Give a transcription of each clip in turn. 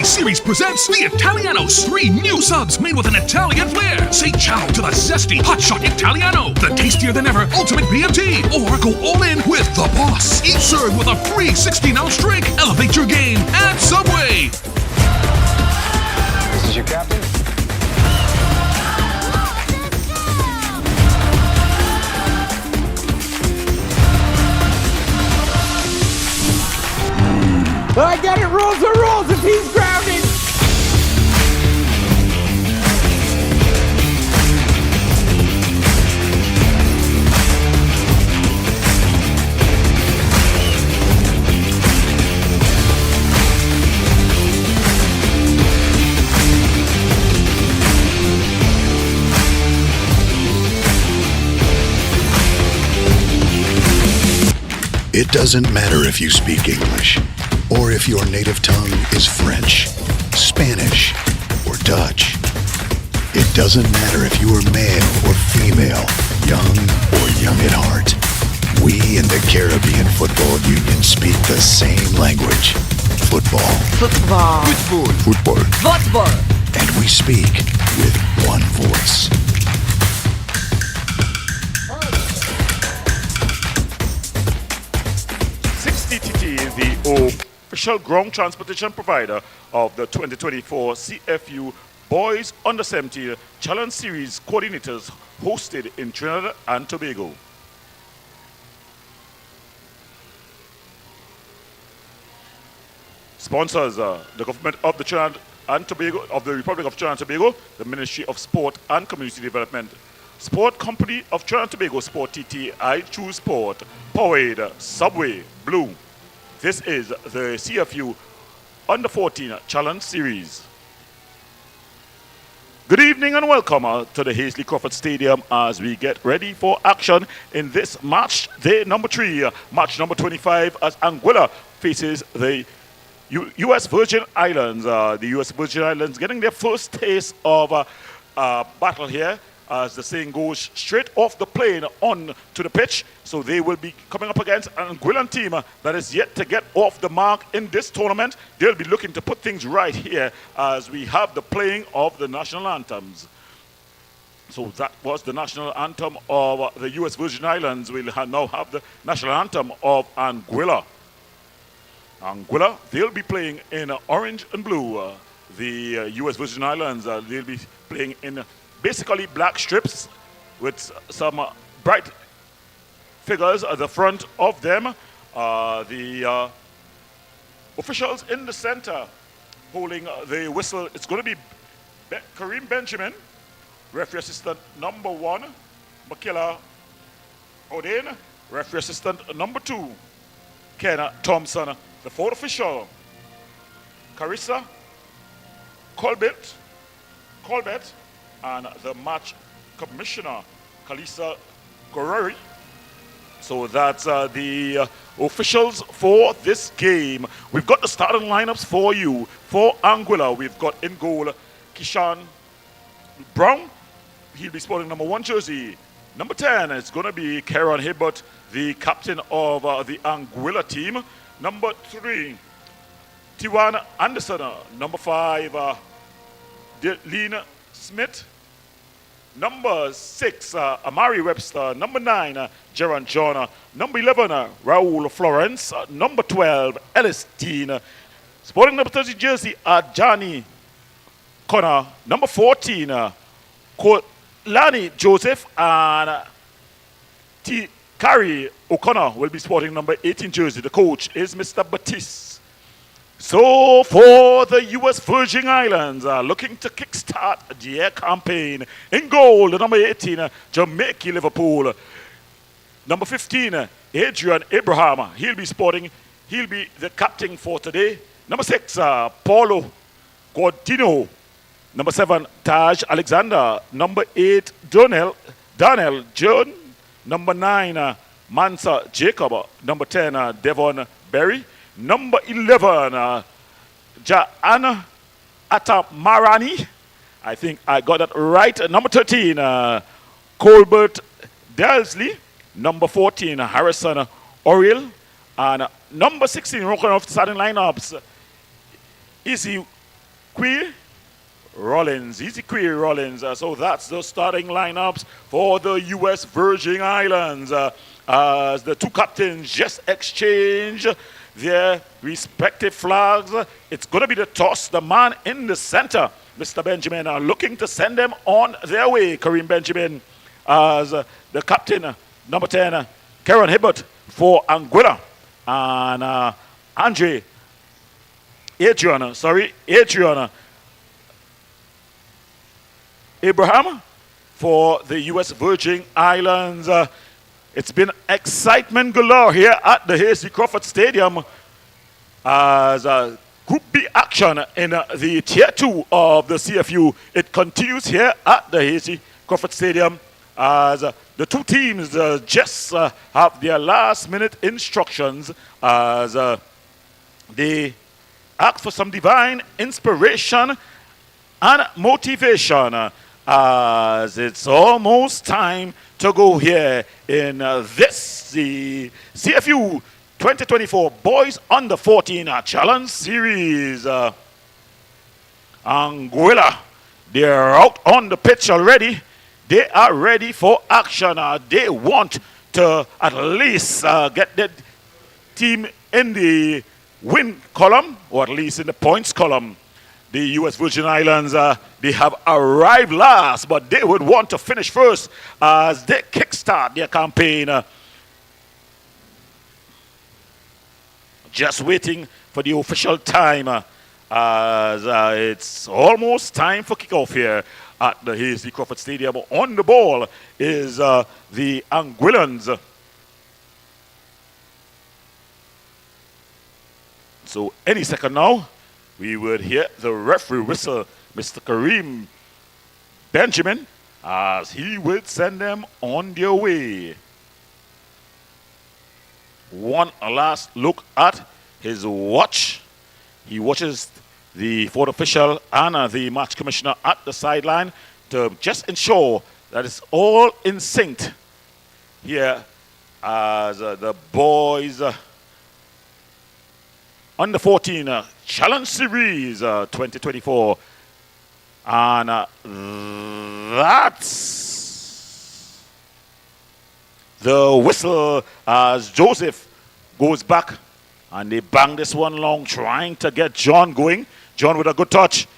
series presents the Italianos. 3 new subs made with an Italian flair. Say ciao to the zesty hotshot Italiano, the tastier than ever ultimate BMT, or go all in with the boss. Each served with a free 16-ounce drink. Elevate your game at Subway. This is your captain. I get it, rules are rules if he's grounded! It doesn't matter if you speak English, or if your native tongue is French, Spanish, or Dutch. It doesn't matter if you are male or female, young or young at heart. We in the Caribbean Football Union speak the same language. Football. Football. Football. Football. And we speak with one voice. CTT is the official ground transportation provider of the 2024 CFU Boys Under 17 Challenge Series coordinators hosted in Trinidad and Tobago. Sponsors the government of the Trinidad and Tobago, of the Republic of Trinidad and Tobago, the Ministry of Sport and Community Development, Sport Company of Trinidad and Tobago, Sport TT, I Choose Sport, Powerade, Subway, Blue. This is the CFU Under 14 Challenge Series. Good evening and welcome to the Hazley Crawford Stadium as we get ready for action in this match day number 3, match number 25, as Anguilla faces the U.S. Virgin Islands. The U.S. Virgin Islands getting their first taste of battle here, as the saying goes, straight off the plane on to the pitch. So they will be coming up against an Anguillan team that is yet to get off the mark in this tournament. They'll be looking to put things right here as we have the playing of the national anthems. So that was the national anthem of the U.S. Virgin Islands. We'll now have the national anthem of Anguilla. Anguilla, they'll be playing in orange and blue. The U.S. Virgin Islands, they'll be playing in basically black strips with some bright figures at the front of them. The officials in the center holding the whistle, it's going to be Kareem Benjamin, referee assistant number 1, Makila Oden, referee assistant number 2, Ken Thompson, the fourth official, Carissa Colbert, and the match commissioner, Kalisa Goreri. So that's the officials for this game. We've got the starting lineups for you. For Anguilla, we've got in goal Kishan Brown. He'll be sporting number 1 jersey. Number 10 is going to be Karen Hibbert, the captain of the Anguilla team. Number 3, Tiwan Anderson. Number 5, Deline Smith. Number 6, Amari Webster. Number 9, Jaron John. Number 11, Raul Florence. Number 12, Ellis Dean. Sporting number 30 jersey, Johnny Connor. Number 14, Kolani Joseph. And T. Carrie O'Connor will be sporting number 18 jersey. The coach is Mr. Batiste. So for the U.S. Virgin Islands, looking to kickstart their campaign. In goal, the number 18, Jamaica Liverpool. Number 15, Adrian Abraham. He'll be the captain for today. Number 6, Paulo Gordino. Number 7, Taj Alexander. Number 8, Daniel John. Number 9, Mansa Jacob. Number 10, Devon Berry. Number 11, Ja'ana Atamarani. I think I got that right. Number 13, Colbert Delsley. Number 14, Harrison Oriel. And number 16, rocking off the starting lineups, Izzy Queer Rollins, Easy Queer Rollins. So that's the starting lineups for the U.S. Virgin Islands. As the two captains just exchange their respective flags, it's going to be the toss. The man in the center, Mr. Benjamin, are looking to send them on their way. Kareem Benjamin as the captain, number 10, Karen Hibbert for Anguilla, and Adrian Abraham for the U.S. Virgin Islands. It's been excitement galore here at the Hasty Crawford Stadium as Group B action in the Tier 2 of the CFU. It continues here at the Hasty Crawford Stadium as the two teams just have their last-minute instructions as they ask for some divine inspiration and motivation as it's almost time to go here in the CFU 2024 Boys Under 14 Challenge Series. Anguilla, they're out on the pitch already. They are ready for action. They want to at least get the team in the win column, or at least in the points column. The U.S. Virgin Islands, they have arrived last, but they would want to finish first as they kickstart their campaign. Just waiting for the official time as it's almost time for kickoff here at the Hasty Crawford Stadium. On the ball is the Anguillans. So any second now, we would hear the referee whistle, Mr. Kareem Benjamin, as he would send them on their way. One last look at his watch. He watches the fourth official and the match commissioner at the sideline to just ensure that it's all in sync here as the boys Under 14 Challenge Series 2024. And that's the whistle as Joseph goes back and they bang this one long, trying to get John going. John with a good touch.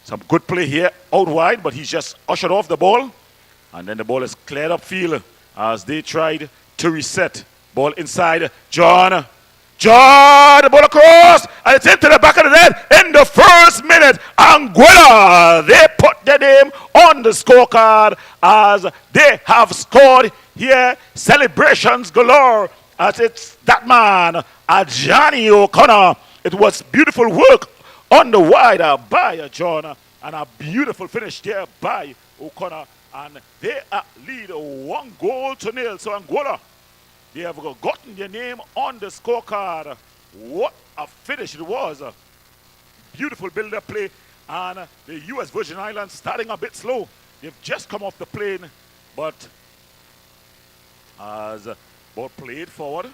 Some good play here out wide, but he's just ushered off the ball. And then the ball is cleared upfield as they tried to reset. Ball inside. John, the ball across, and it's into the back of the net in the first minute. Anguilla, they put their name on the scorecard as they have scored here. Celebrations galore as it's that man, Johnny O'Connor. It was beautiful work on the wide by John, and a beautiful finish there by O'Connor. And they lead 1-0. So Anguilla, they have gotten their name on the scorecard. What a finish it was. Beautiful build-up play. And the U.S. Virgin Islands starting a bit slow. They've just come off the plane. But as ball played forward.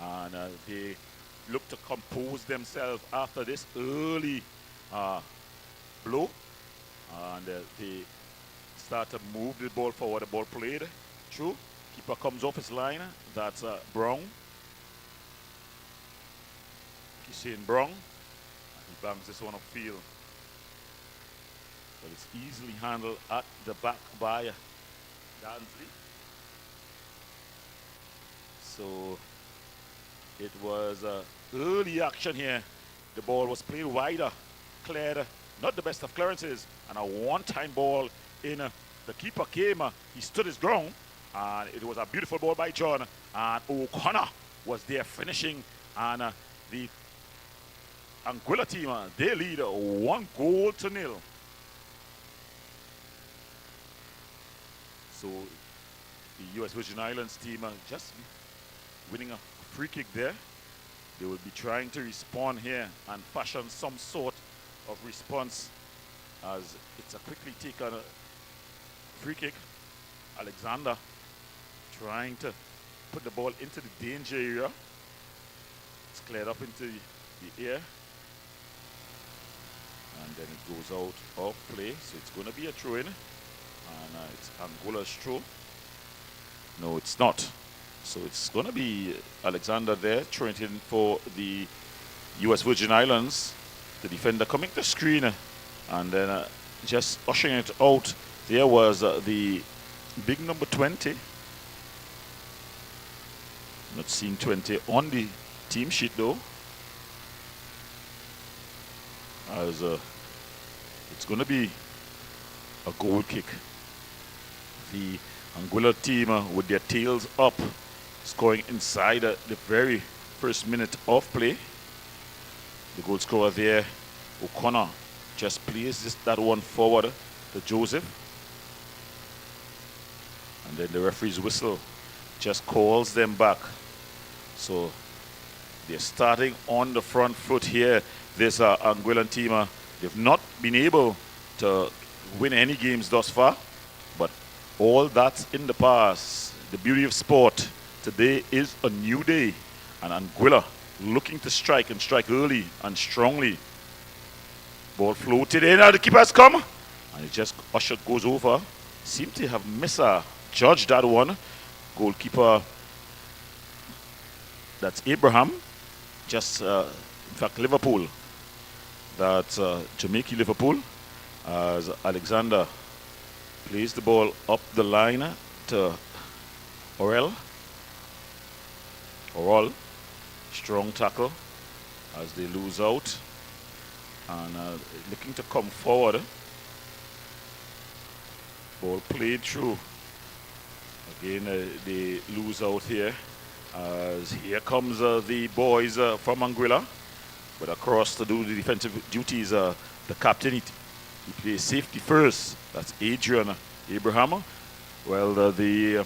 And they look to compose themselves after this early blow. And they start to move the ball forward. The ball played. True. Keeper comes off his line. That's Brown. Kishane Brown. He bangs this one upfield. But it's easily handled at the back by Dansley. So it was early action here. The ball was played wider, cleared. Not the best of clearances. And a one-time ball in. The keeper came. He stood his ground. And it was a beautiful ball by John. And O'Connor was there finishing. And the Anguilla team, they lead 1-0. So the U.S. Virgin Islands team just winning a free kick there. They will be trying to respond here and fashion some sort of response as it's a quickly taken free kick. Alexander trying to put the ball into the danger area. It's cleared up into the air. And then it goes out of play. So it's going to be a throw in. And it's Anguilla's throw. No, it's not. So it's going to be Alexander there throwing it in for the U.S. Virgin Islands. The defender coming to screen and then just ushering it out. There was the big number 20. Not seeing 20 on the team sheet though. As it's going to be a goal kick. The Anguilla team with their tails up, scoring inside the very first minute of play. The goal scorer there, O'Connor, just plays that one forward to Joseph. And then the referee's whistle just calls them back. So they're starting on the front foot here. This Anguillan team, they've not been able to win any games thus far, but all that's in the past. The beauty of sport. Today is a new day, and Anguilla looking to strike and strike early and strongly. Ball floated in, and the keeper has come, and it just ushered goes over. Seem to have misjudged that one. Goalkeeper, that's Abraham. Just in fact Liverpool. That's Jamaica Liverpool. As Alexander plays the ball up the line to Orel. Strong tackle as they lose out. And looking to come forward. Ball played through. Again, they lose out here. As here comes the boys from Anguilla. But across to do the defensive duties, the captain, he plays safety first. That's Adrian Abraham. Well, the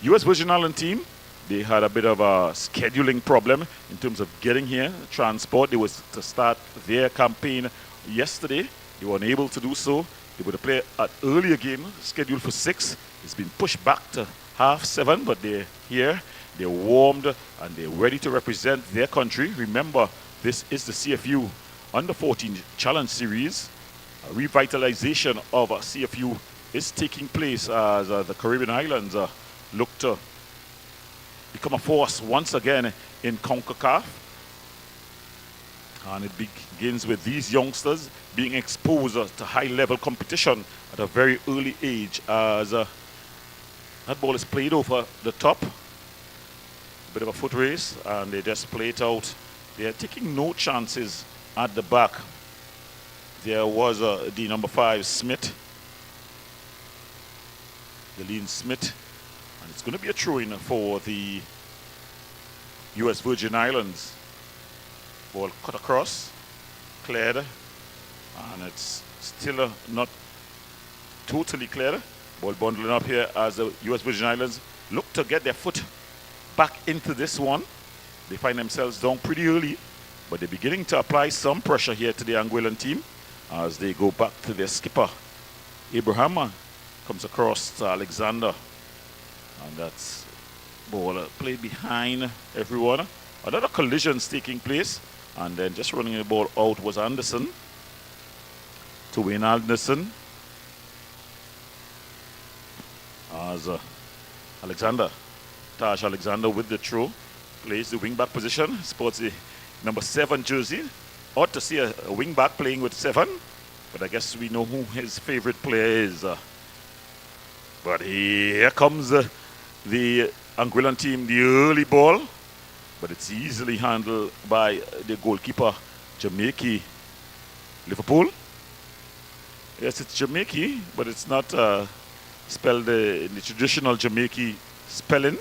U.S. Virgin Island team, they had a bit of a scheduling problem in terms of getting here. Transport, they was to start their campaign yesterday. They were unable to do so. They were to play an earlier game scheduled for 6. It's been pushed back to 7:30, but they're here. They're warmed and they're ready to represent their country. Remember, this is the CFU Under 14 Challenge Series. A revitalization of CFU is taking place as the Caribbean Islands look to become a force once again in CONCACAF. And it begins with these youngsters being exposed to high-level competition at a very early age as that ball is played over the top. A bit of a foot race, and they just play it out. They're taking no chances at the back. There was the number 5, Smith. Deline Smith. And it's going to be a throw-in for the U.S. Virgin Islands. Ball cut across, cleared, and it's still not totally cleared. Ball bundling up here as the U.S. Virgin Islands look to get their foot back into this one. They find themselves down pretty early, but they're beginning to apply some pressure here to the Anguillan team as they go back to their skipper. Abraham comes across to Alexander, and that's ball played behind everyone. Another collision's taking place, and then just running the ball out was Anderson to Wayne Anderson as Taj Alexander with the throw, plays the wing-back position, sports the number 7 jersey. Ought to see a wing-back playing with 7, but I guess we know who his favorite player is. But here comes the Anguillan team, the early ball, but it's easily handled by the goalkeeper, Jamaica Liverpool. Yes, it's Jamaica, but it's not spelled in the traditional Jamaica spelling,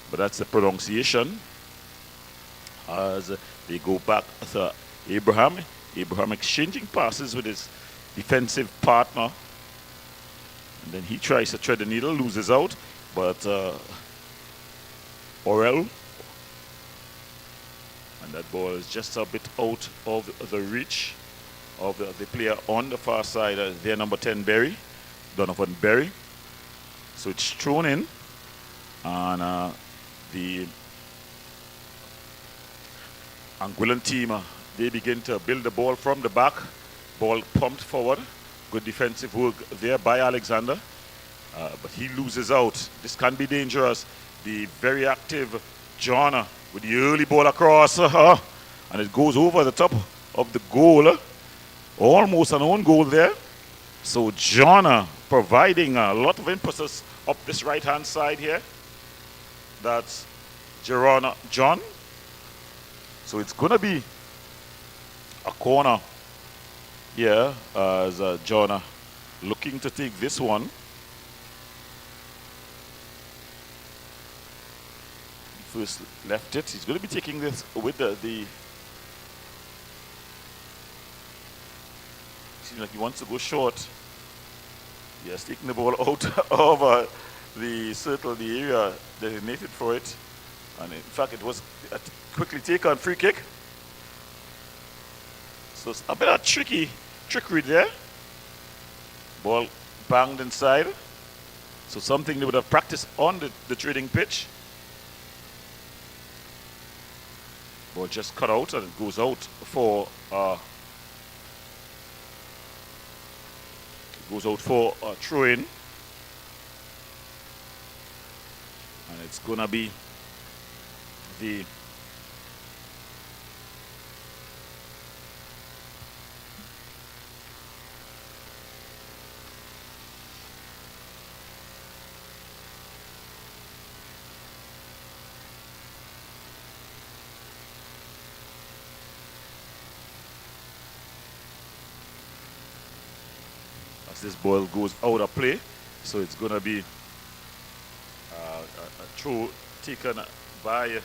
but that's the pronunciation. As they go back to Abraham exchanging passes with his defensive partner, and then he tries to thread the needle, loses out, but Orel, and that ball is just a bit out of the reach of the player on the far side, their number 10 Donovan Berry. So it's thrown in, and the Anguillan team, they begin to build the ball from the back. Ball pumped forward. Good defensive work there by Alexander. But he loses out. This can be dangerous. The very active John with the early ball across. And it goes over the top of the goal. Almost an own goal there. So John providing a lot of emphasis up this right-hand side here. That's Jerron John. So it's going to be a corner here as John looking to take this one. He first left it. He's going to be taking this with the seems like he wants to go short. Yes, taking the ball out of the circle, the area designated for it. And in fact, it was a quickly taken free kick. So it's a bit of trickery there. Ball banged inside. So something they would have practiced on the trading pitch. Ball just cut out and it goes out for a throw-in. And it's gonna be the as this ball goes out of play, so it's gonna be a throw taken by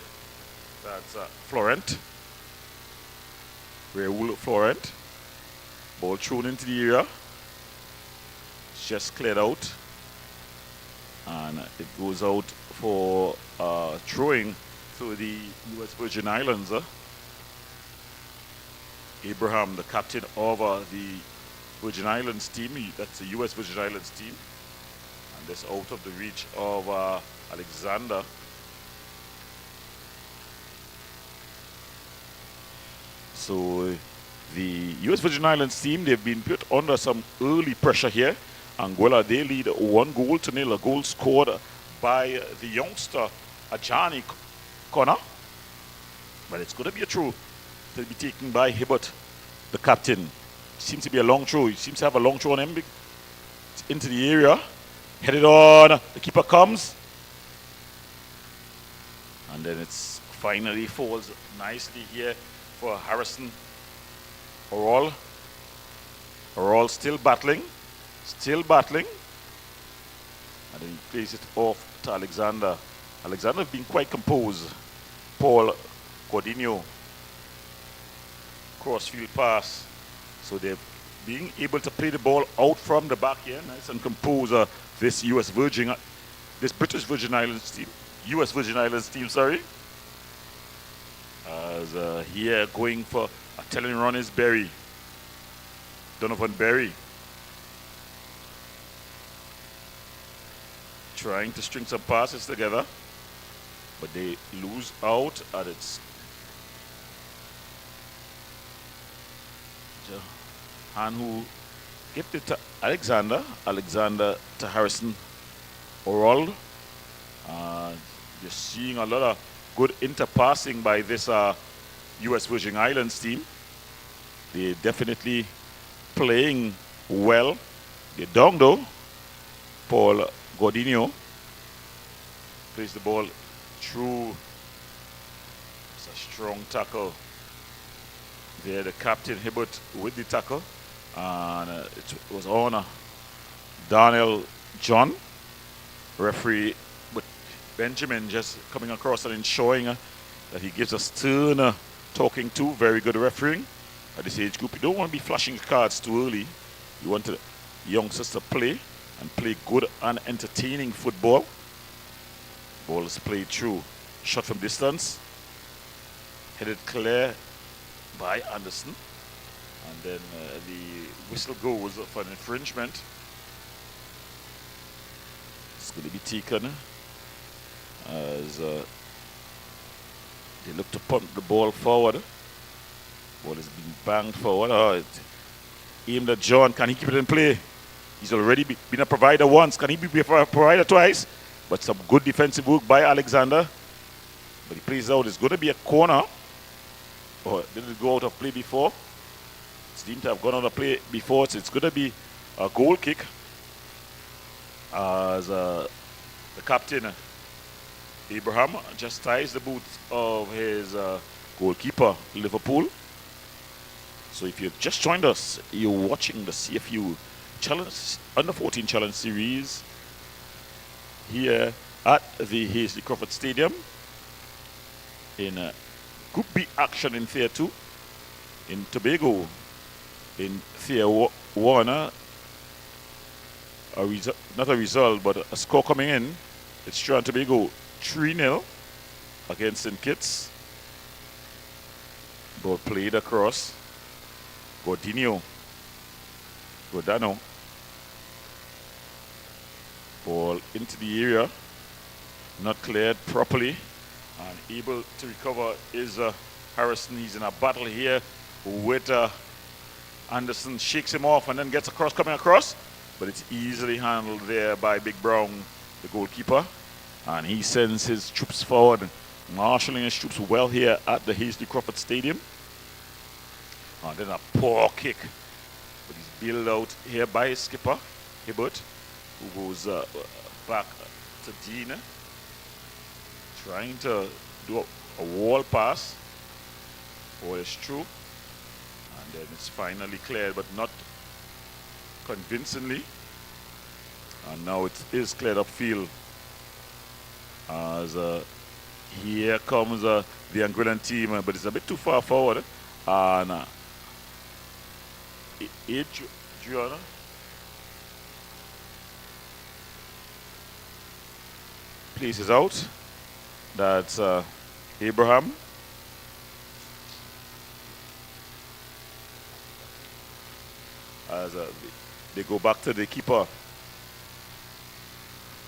that's Florent, Raul Florent. Ball thrown into the area. It's just cleared out. And it goes out for throwing through the U.S. Virgin Islands. Abraham, the captain of the Virgin Islands team, that's the U.S. Virgin Islands team. And that's out of the reach of Alexander. So the U.S. Virgin Islands team, they've been put under some early pressure here. Anguilla, they lead 1-0. A goal scored by the youngster Ajani Connor. But it's going to be a throw to be taken by Hibbert, the captain. Seems to be a long throw. He seems to have a long throw on him. It's into the area. Headed on. The keeper comes. And then it's finally falls nicely here for Harrison Orol. Orol still battling. And then he plays it off to Alexander. Alexander has been quite composed. Paul Gordino. Crossfield pass. So they're being able to play the ball out from the back here. Nice and composed. This British Virgin Islands team. U.S. Virgin Islands team, sorry. As here going for a telling run is Berry. Donovan Berry. Trying to string some passes together. But they lose out and it's and who gives it to Alexander. Alexander to Harrison Orol. You're seeing a lot of good interpassing by this U.S. Virgin Islands team. They're definitely playing well. They're down though. Paul Gordino plays the ball through. It's a strong tackle. There, the captain Hibbert with the tackle. And it was on Daniel John. Referee with Benjamin just coming across and ensuring that he gives a stern talking to. Very good refereeing at this age group. You don't want to be flashing cards too early. You want the youngsters to play and play good and entertaining football. Ball is played through. Shot from distance. Headed clear by Anderson. And then the whistle goes for an infringement. It's going to be taken as they look to punt the ball forward. Ball is being banged forward. Aimed at John. Can he keep it in play? He's already been a provider once. Can he be a provider twice? But some good defensive work by Alexander. But he plays out. It's going to be a corner. Or did it go out of play before? It seemed to have gone out of play before. So it's going to be a goal kick. As the captain, Abraham, just ties the boots of his goalkeeper, Liverpool. So if you've just joined us, you're watching the CFU Challenge Under 14 Challenge Series here at the Hasely Crawford Stadium in Group B action in Tier 2 in Tobago. In Tier 1, not a result, but a score coming in. It's Trinidad and Tobago 3-0 against St. Kitts. Ball played across. Godano. Ball into the area. Not cleared properly. And able to recover is Harrison. He's in a battle here with Anderson. Shakes him off and then gets across, coming across. But it's easily handled there by Big Brown, the goalkeeper. And he sends his troops forward, marshalling his troops well here at the Hasely Crawford Stadium. And then a poor kick. But he's bailed out here by his skipper, Hibbert, who goes back to Dean. Trying to do a wall pass. Ball is through. And then it's finally cleared, but not convincingly. And now it is cleared upfield. As here comes the Anguillan team, but it's a bit too far forward. And Adriana places out. That's Abraham. As they go back to the keeper,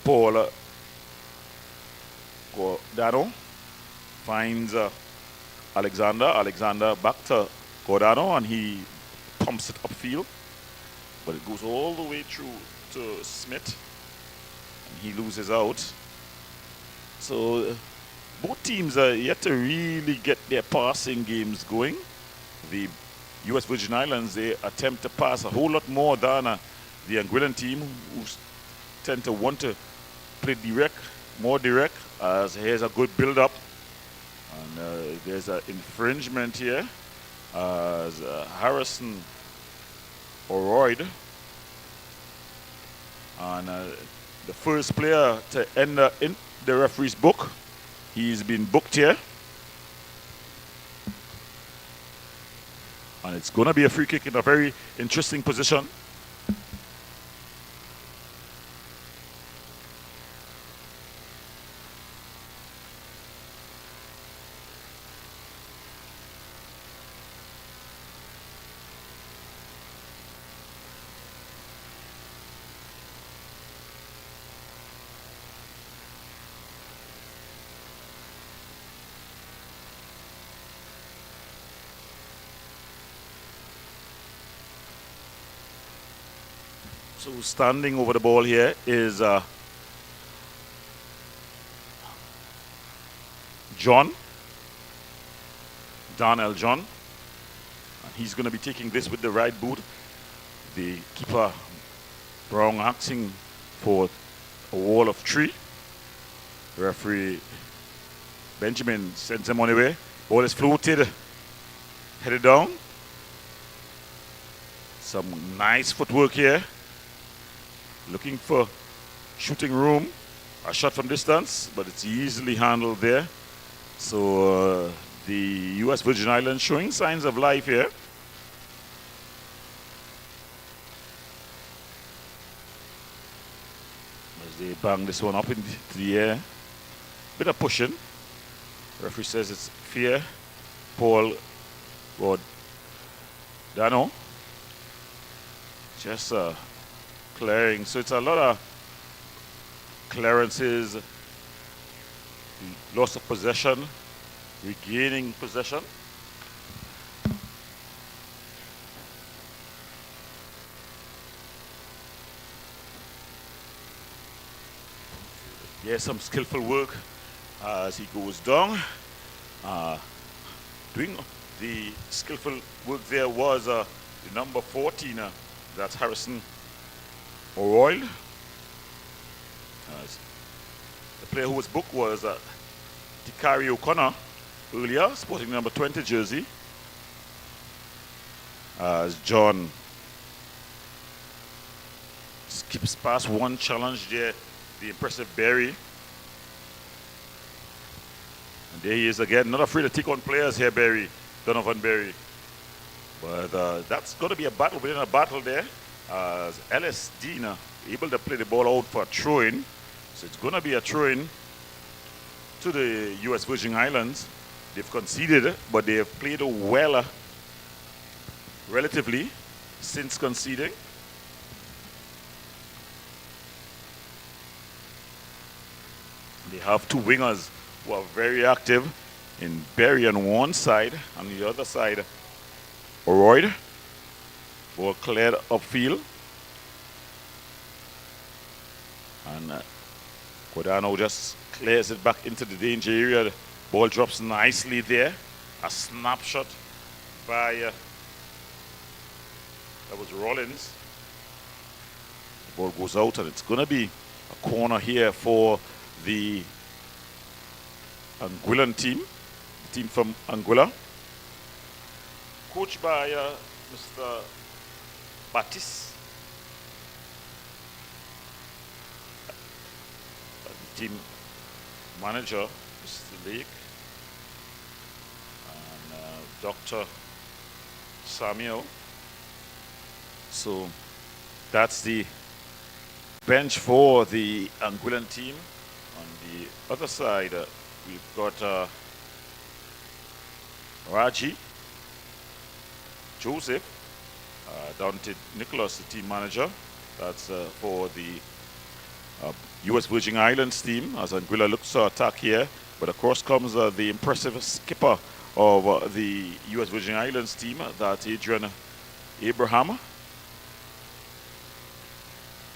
Paul Godano finds Alexander. Alexander back to Godano, and he pumps it upfield. But it goes all the way through to Smith, and he loses out. So both teams are yet to really get their passing games going. The U.S. Virgin Islands, they attempt to pass a whole lot more than the Anguillan team, who tend to want to play more direct, as here's a good build-up. And there's an infringement here, as Harrison Oroyd, and the first player to end in the referee's book. He's been booked here. And it's going to be a free kick in a very interesting position. So standing over the ball here is Darnell John. And he's going to be taking this with the right boot. The keeper, Brown, asking for a wall of 3. Referee Benjamin sends him on the way. Ball is floated, headed down. Some nice footwork here. Looking for shooting room, a shot from distance, but it's easily handled there. So the U.S. Virgin Islands showing signs of life here. As they bang this one up into the air. Bit of pushing. Referee says it's fair. Paul Godano. Just clearing. So it's a lot of clearances, loss of possession, regaining possession. There's some skillful work as he goes down. Doing the skillful work there was the number 14, that's Harrison O'Royle. The player who was booked was Tikari O'Connor earlier, sporting number 20 jersey. As John skips past one challenge there, the impressive Berry. And there he is again, not afraid to take on players here, Berry, Donovan Berry. But that's going to be a battle within a battle there. As Ellis Dean able to play the ball out for a throw-in. So it's going to be a throw-in to the U.S. Virgin Islands. They've conceded, but they have played well relatively since conceding. They have two wingers who are very active in Berry on one side, on the other side, O'Royd, who are cleared upfield. And Cordano just clears it back into the danger area. The ball drops nicely there. A snapshot by, that was Rollins. The ball goes out, and it's going to be a corner here for the Anguillan team, the team from Anguilla, coached by Mr. Batis. The team manager, Mr. Lake, and Dr. Samuel. So that's the bench for the Anguillan team. On the other side, we've got Raji, Joseph, Dante Nicholas, the team manager. That's for the U.S. Virgin Islands team, as Anguilla looks to attack here. But of course comes the impressive skipper of the U.S. Virgin Islands team, that's Adrian Abraham,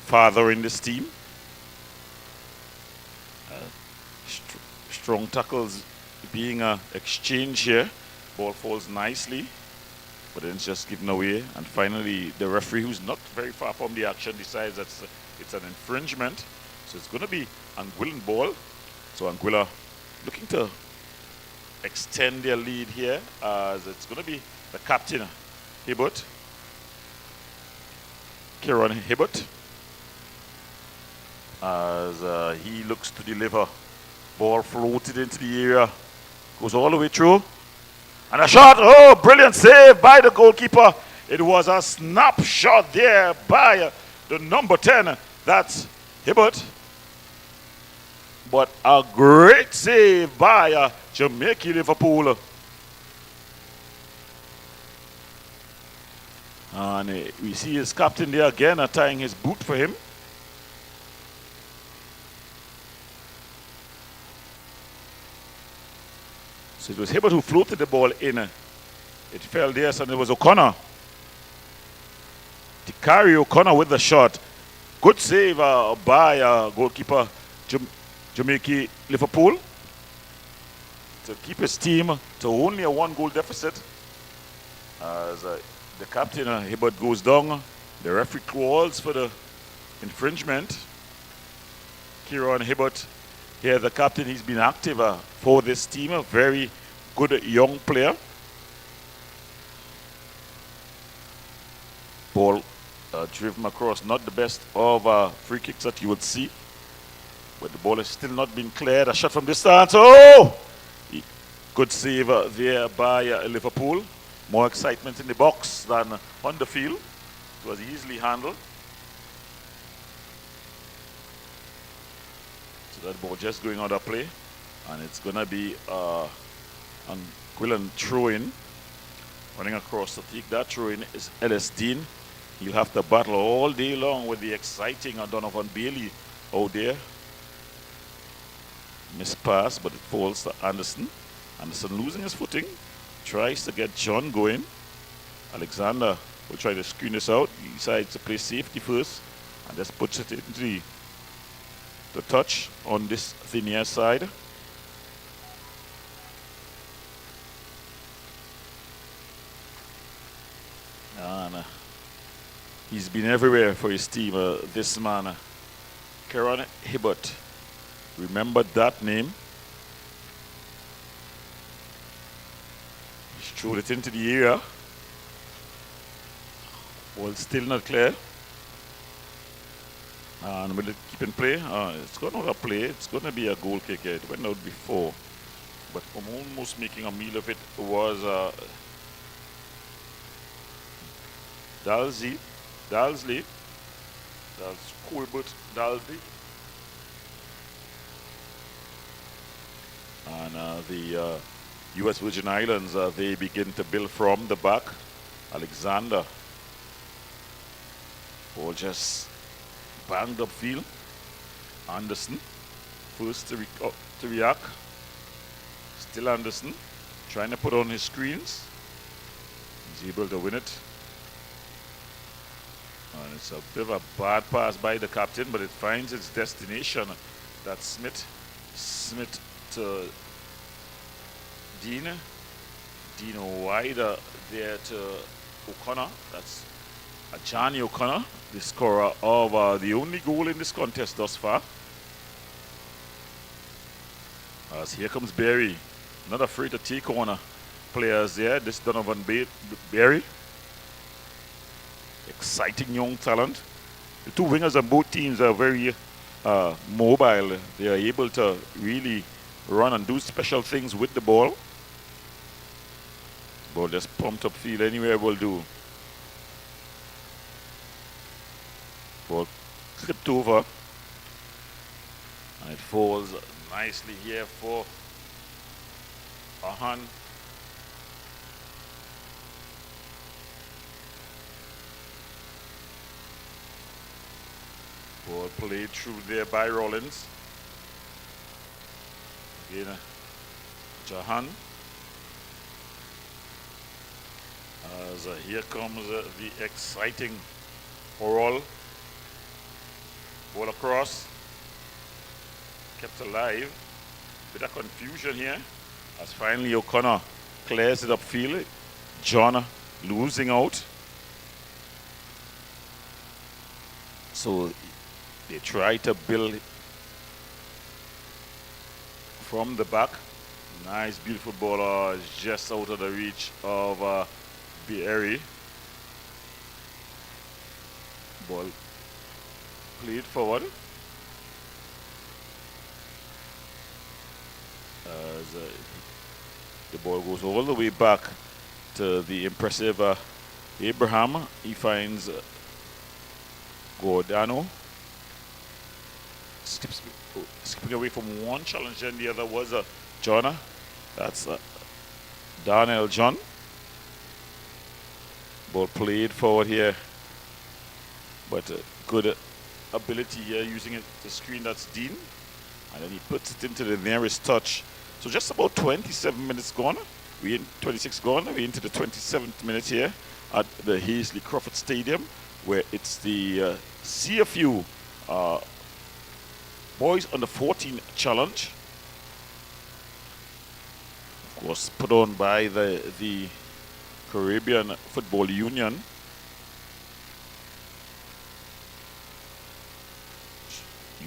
father in this team. Strong tackles being exchanged here. Ball falls nicely, but then it's just given away. And finally, the referee, who's not very far from the action, decides that it's an infringement. So it's going to be Anguillan ball. So Anguilla looking to extend their lead here, as it's going to be the captain, Hibbert, Kieran Hibbert, as he looks to deliver. Ball floated into the area, goes all the way through, and a shot. Oh, brilliant save by the goalkeeper. It was a snapshot there by the number 10, that's Hibbert. But a great save by Jamaica Liverpool. And we see his captain there again tying his boot for him. So it was Hibbert who floated the ball in. It fell there, so it was O'Connor. Tikari O'Connor with the shot. Good save by goalkeeper Jamaica Liverpool to keep his team to only a 1-goal deficit. As the captain, Hibbert, goes down. The referee calls for the infringement. Kieran Hibbert, here the captain, he's been active for this team, a very good young player. Ball driven across, not the best of free kicks that you would see, but the ball has still not been cleared. A shot from distance. Oh! Good save there by Liverpool. More excitement in the box than on the field. It was easily handled. So that ball just going out of play, and it's going to be Anguillan throw-in. Running across to take that throw-in is Ellis Dean. He'll have to battle all day long with the exciting Donovan Bailey out there. Missed pass, but it falls to Anderson. Anderson losing his footing. Tries to get John going. Alexander will try to screen this out. He decides to play safety first and just puts it into the to touch on this thin air side. And he's been everywhere for his team, this man, Kieran Hibbert. Remember that name. He's thrown it into the area. Ball still not clear. And will it keep in play? It's going to play. It's going to be a goal kick. It went out before. But almost making a meal of it was Dalsley. That's Colbert Dalsley. And the U.S. Virgin Islands, they begin to build from the back. Alexander. Ball just banged upfield. Anderson. First to react. Still Anderson. Trying to put on his screens. He's able to win it. And it's a bit of a bad pass by the captain, but it finds its destination. That's Smith. Smith to Dean. Dean wider there to O'Connor. That's Johnny O'Connor, the scorer of the only goal in this contest thus far. As here comes Berry. Not afraid to take on players there. This Donovan Berry. Exciting young talent. The two wingers on both teams are very mobile. They are able to really run and do special things with the ball. Ball just pumped up field anywhere will do. Ball slipped over. And it falls nicely here for Ahan. Ball played through there by Rollins. Again, Jahan. As here comes the exciting Oral. Ball across. Kept alive. Bit of confusion here. As finally O'Connor clears it upfield. John losing out. So they try to build from the back. Nice, beautiful ball just out of the reach of Berry. Ball played forward. As the ball goes all the way back to the impressive Abraham. He finds Gordano. Skipping away from one challenge, and the other was Jonna. That's Darnell John. Ball played forward here, but good ability here using it to screen. That's Dean, and then he puts it into the nearest touch. So just about 27 minutes gone. We're in 26 gone. We're into the 27th minute here at the Hazley Crawford Stadium, where it's the CFU Boys Under 14 Challenge. Of course, put on by the Caribbean Football Union.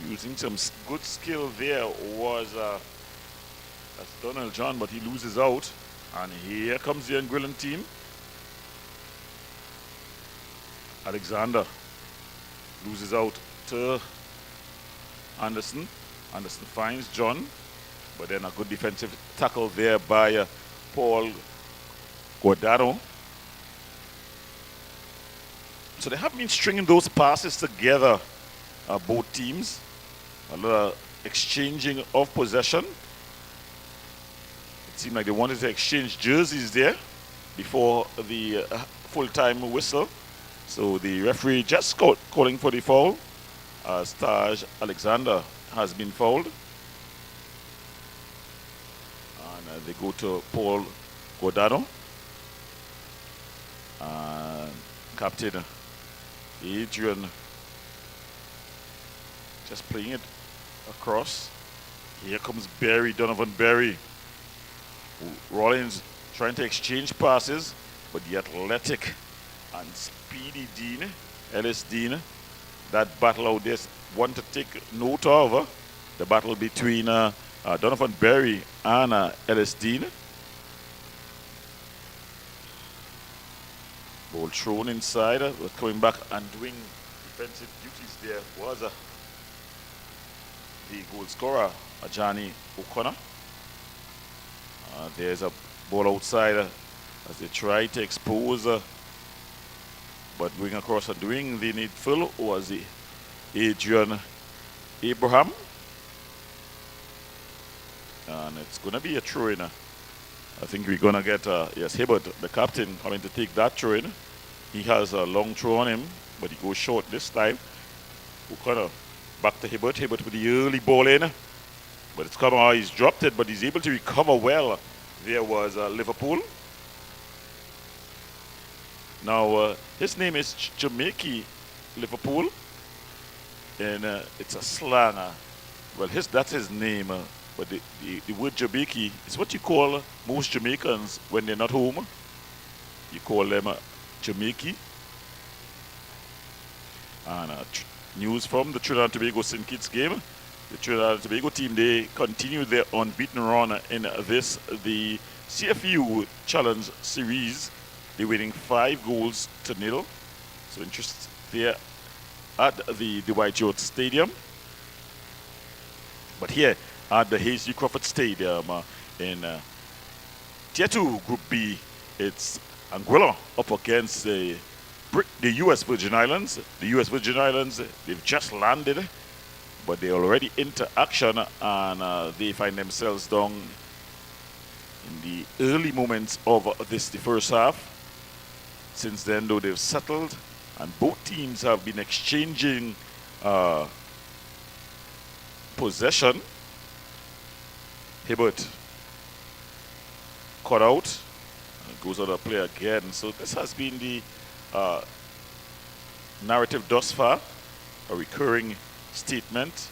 Using some good skill there was that's Donald John, but he loses out. And here comes the Anguillan team. Alexander loses out to Anderson. Anderson finds John, but then a good defensive tackle there by Paul Guardado. So they have been stringing those passes together, both teams. A lot of exchanging of possession. It seemed like they wanted to exchange jerseys there before the full-time whistle. So the referee just calling for the foul. Taj Alexander has been fouled. And they go to Paul Guardado. Captain Adrian just playing it across. Here comes Berry, Donovan Berry. Rollins trying to exchange passes, but the athletic and speedy Dean, Ellis Dean, that battle out there, one to take note of. The battle between Donovan Berry and Ellis Dean. Ball thrown inside, but coming back and doing defensive duties there was the goal scorer, Ajani O'Connor. There's a ball outside as they try to expose, but going across and doing the needful was the Adrian Abraham. And it's going to be a throw-in. I think we're going to get, yes, Hibbert, the captain, coming to take that throw-in. He has a long throw on him, but he goes short this time. O'Connor back to Hibbert. Hibbert with the early ball in. But it's come out, he's dropped it, but he's able to recover well. There was Liverpool. Now, his name is Jamaica Liverpool. And it's a slang. Well, that's his name. But the word Jamaica is what you call most Jamaicans when they're not home. You call them Jamaica. And news from the Trinidad and Tobago St. Kitts game. The Trinidad and Tobago team, they continue their unbeaten run in the CFU Challenge Series. They're winning 5-0. So interest there at the Dwight York Stadium. But here at the Hasty Crawford Stadium in Tier 2 Group B, it's Anguilla up against the U.S. Virgin Islands. The U.S. Virgin Islands, they've just landed, but they're already into action, and they find themselves down in the early moments of the first half. Since then, though, they've settled, and both teams have been exchanging possession. Hibbert cut out, and goes out of play again. So this has been the narrative thus far, a recurring statement.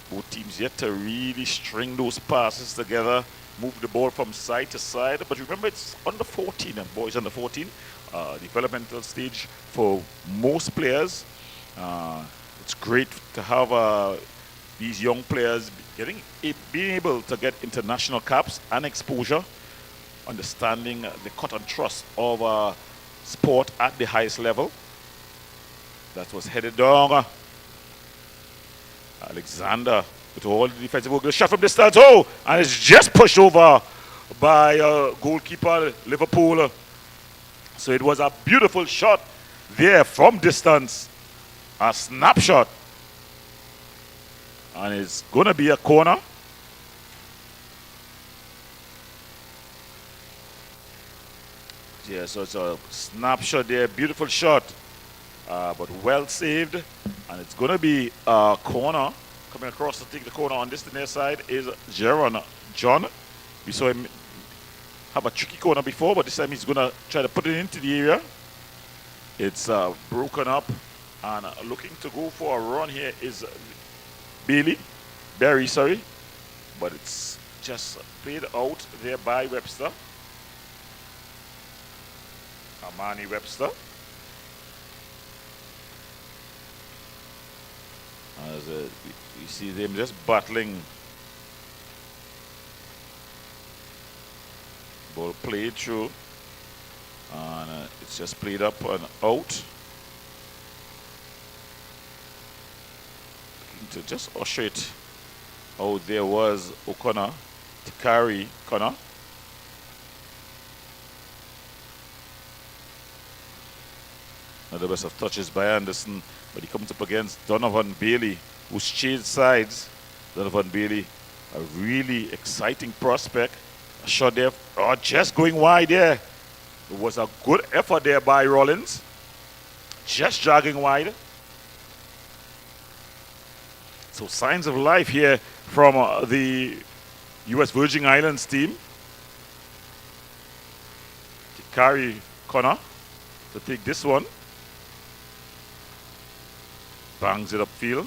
Both teams yet to really string those passes together, move the ball from side to side. But remember, it's under 14, and boys under 14, developmental stage for most players. It's great to have these young players being able to get international caps and exposure, understanding the cut and thrust of sport at the highest level. That was headed down. Alexander with all the defensive work. Shot from distance. Oh, and it's just pushed over by goalkeeper Liverpool. So it was a beautiful shot there from distance. A snapshot. And it's going to be a corner. Yeah, so it's a snapshot there. Beautiful shot. But well saved. And it's going to be a corner. Coming across to take the corner on this near side is Jaron John. We saw him have a tricky corner before, but this time he's going to try to put it into the area. It's broken up. And looking to go for a run here is Berry, sorry. But it's just played out there by Webster. Amani Webster. As you see them just battling. Ball played through. And it's just played up and out. To just usher it out, there was O'Connor to carry Connor. Another best of touches by Anderson, but he comes up against Donovan Bailey, who's changed sides. Donovan Bailey, a really exciting prospect. A shot there, just going wide there. It was a good effort there by Rollins. Just jogging wide. So signs of life here from the U.S. Virgin Islands team. To carry Connor to take this one. Bangs it upfield.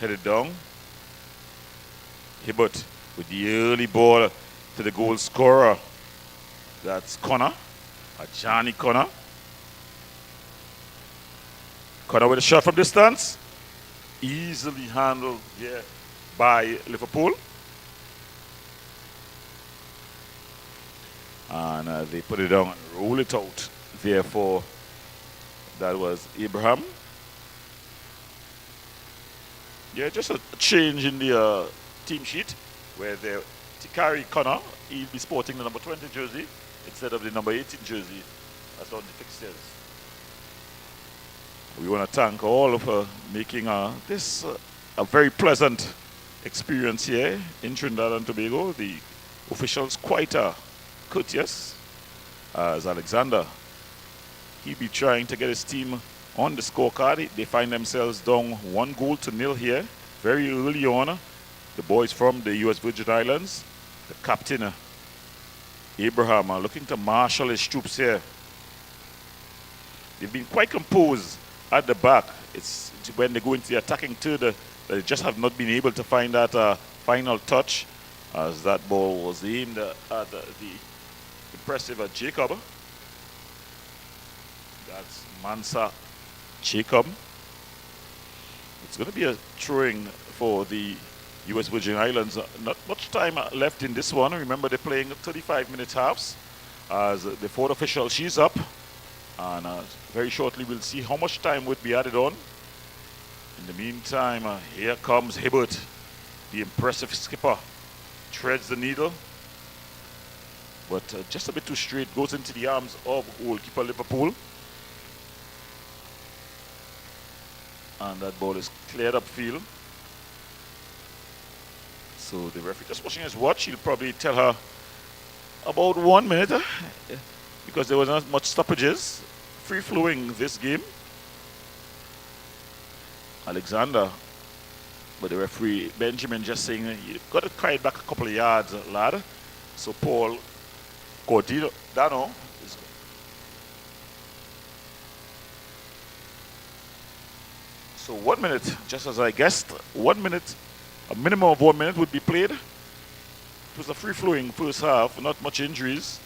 headed down. Hibbert with the early ball to the goal scorer. That's Connor. Johnny Connor. Connor with a shot from distance. Easily handled here by Liverpool. And they put it down and roll it out. Therefore, that was Abraham. Yeah, just a change in the team sheet where to carry Connor, he'll be sporting the number 20 jersey instead of the number 18 jersey as on the fixtures. We want to thank all for making this a very pleasant experience here in Trinidad and Tobago. The officials quite courteous as Alexander. He'll be trying to get his team on the scorecard. They find themselves down 1-0 here very early on. The boys from the U.S. Virgin Islands, the captain Abraham, are looking to marshal his troops here. They've been quite composed at the back. It's when they go into the attacking third, they just have not been able to find that final touch, as that ball was aimed at the impressive Jacob. That's Mansa Jacob. It's going to be a throwing for the U.S. Virgin Islands. Not much time left in this one. Remember, they're playing 35-minute halves. As the fourth official, she's up. And very shortly, we'll see how much time would be added on. In the meantime, here comes Hibbert, the impressive skipper. Treads the needle. But just a bit too straight. Goes into the arms of goalkeeper Liverpool. And that ball is cleared upfield. So the referee just watching his watch. He'll probably tell her about 1 minute because there was not much stoppages. Free flowing this game. Alexander, but the referee Benjamin just saying you've got to cry it back a couple of yards, lad. So Paul Cordano is. So 1 minute, just as I guessed, 1 minute. A minimum of 1 minute would be played. It was a free-flowing first half, not much injuries.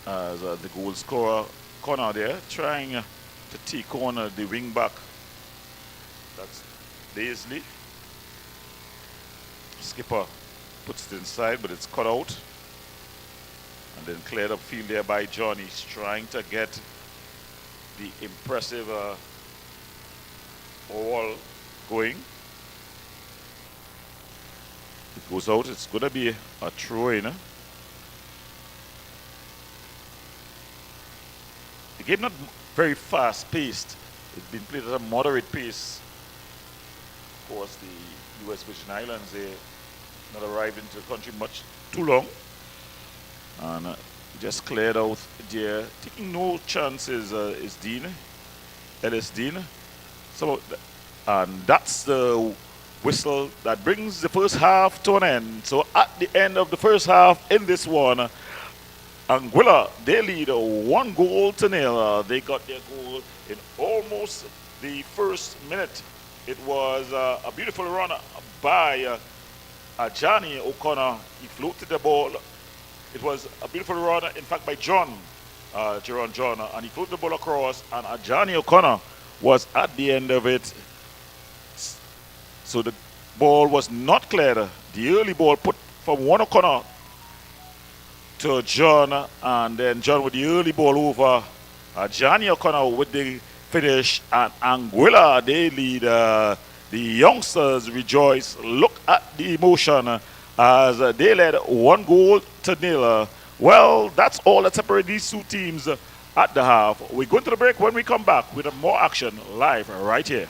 As the goal scorer, Connor there, trying to take on the wing back. That's Daisley. Skipper puts it inside, but it's cut out. And then cleared up field there by John. He's trying to get the impressive ball going. It goes out. It's going to be a throw-in. The game not very fast-paced. It's been played at a moderate pace. Of course, the U.S. Virgin Islands, they not arrived into the country much too long. And just cleared out there. Taking no chances is Dean. Ellis Dean. So, and that's the whistle that brings the first half to an end. So at the end of the first half in this one, Anguilla, they lead 1-0. They got their goal in almost the first minute. It was a beautiful run by Johnny O'Connor. He floated the ball. It was a beautiful run, in fact, by John, John, and he floated the ball across, and Johnny O'Connor was at the end of it. So the ball was not cleared. The early ball put from one O'Connor to John, and then John with the early ball over. Johnny O'Connor with the finish, and Anguilla, they lead. The youngsters rejoice. Look at the emotion as they led 1-0. Well, that's all that separates these two teams at the half. We're going to the break. When we come back with more action live right here.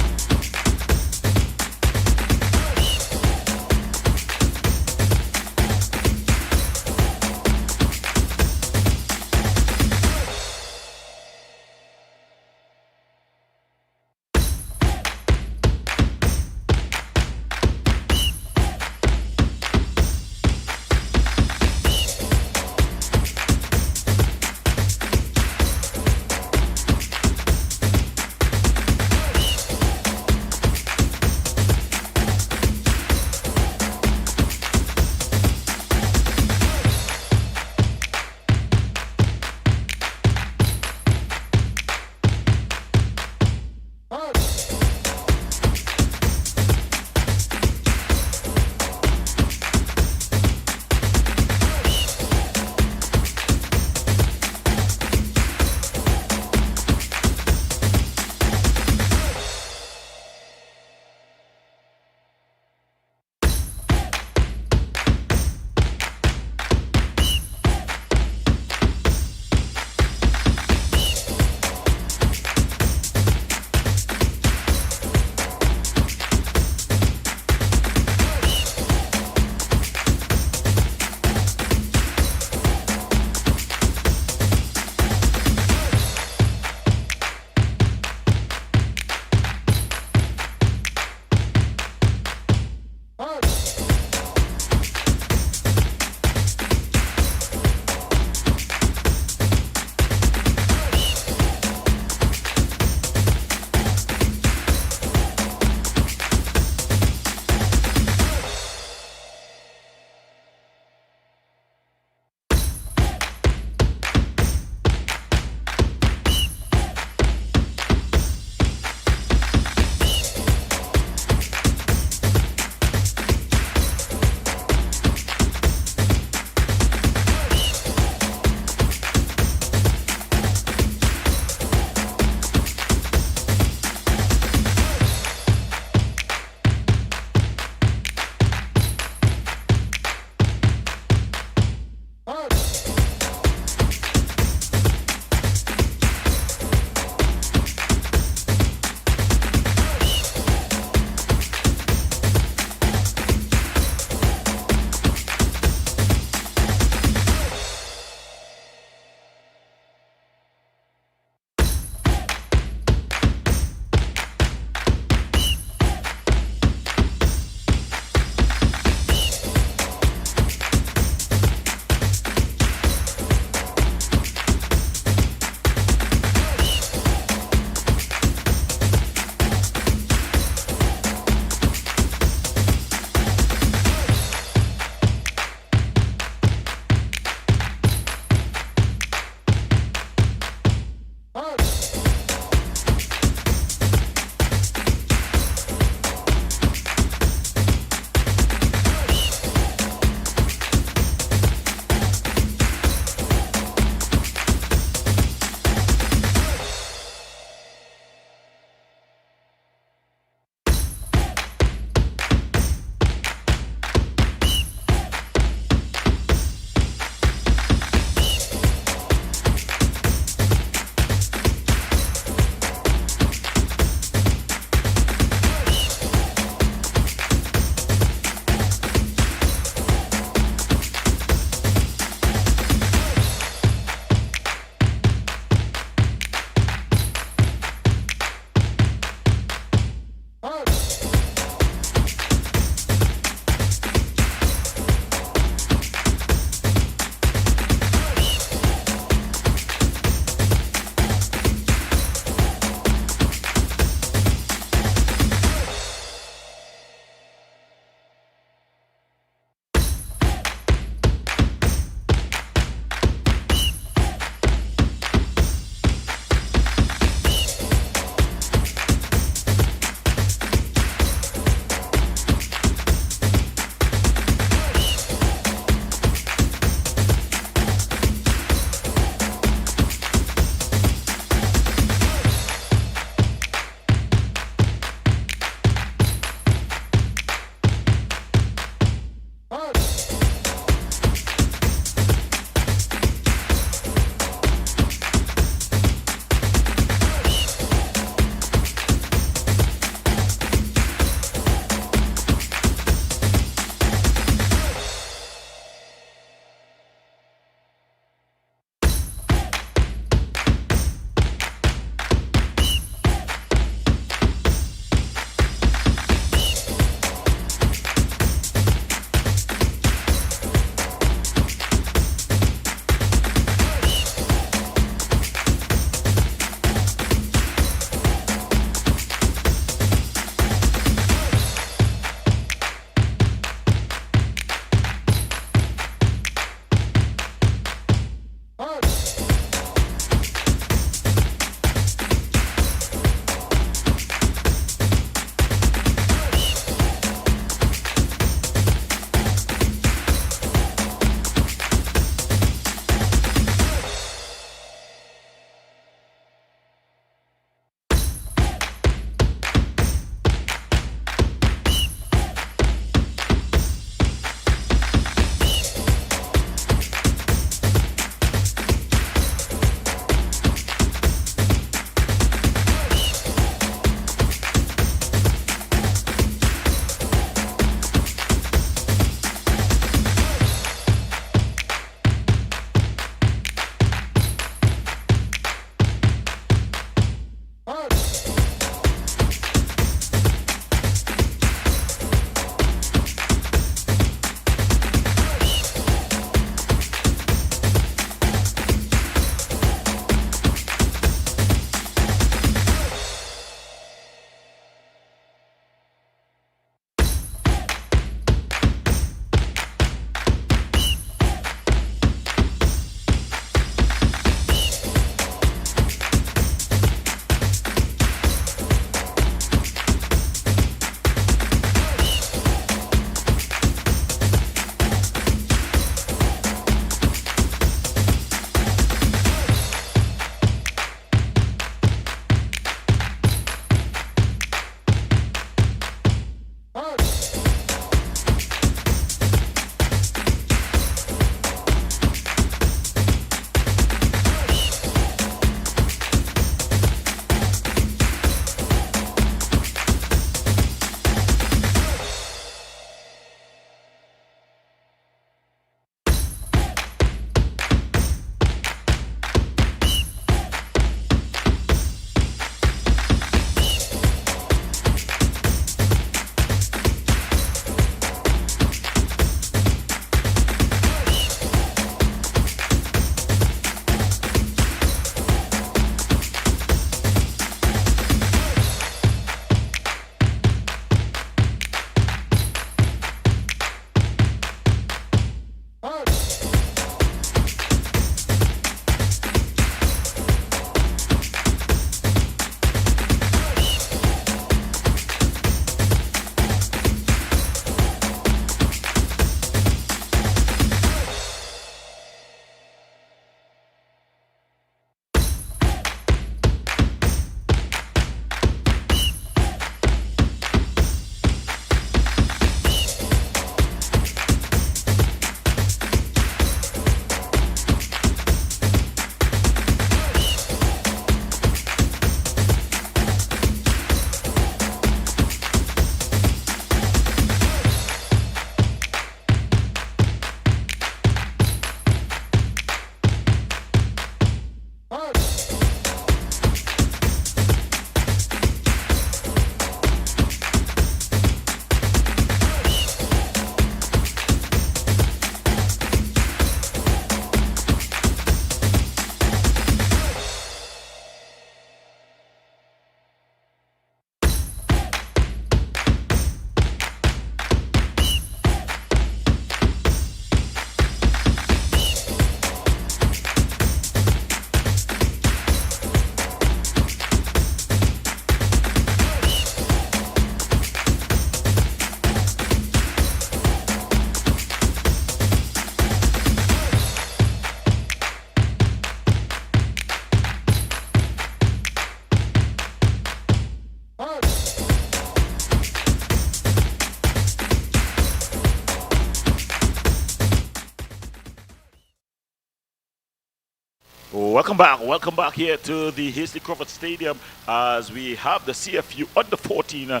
Welcome back here to the Hasty Crawford Stadium as we have the CFU Under 14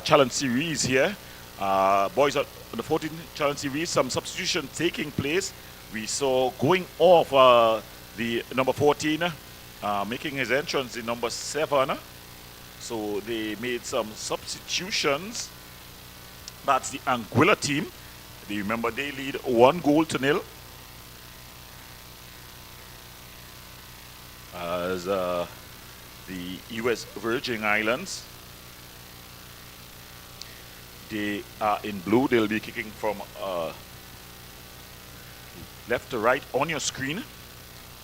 Challenge Series here. Boys Under 14 Challenge Series, some substitution taking place. We saw going off the number 14, making his entrance in number 7. So they made some substitutions. That's the Anguilla team. Do you remember they lead 1-0. As the U.S. Virgin Islands, they are in blue. They'll be kicking from left to right on your screen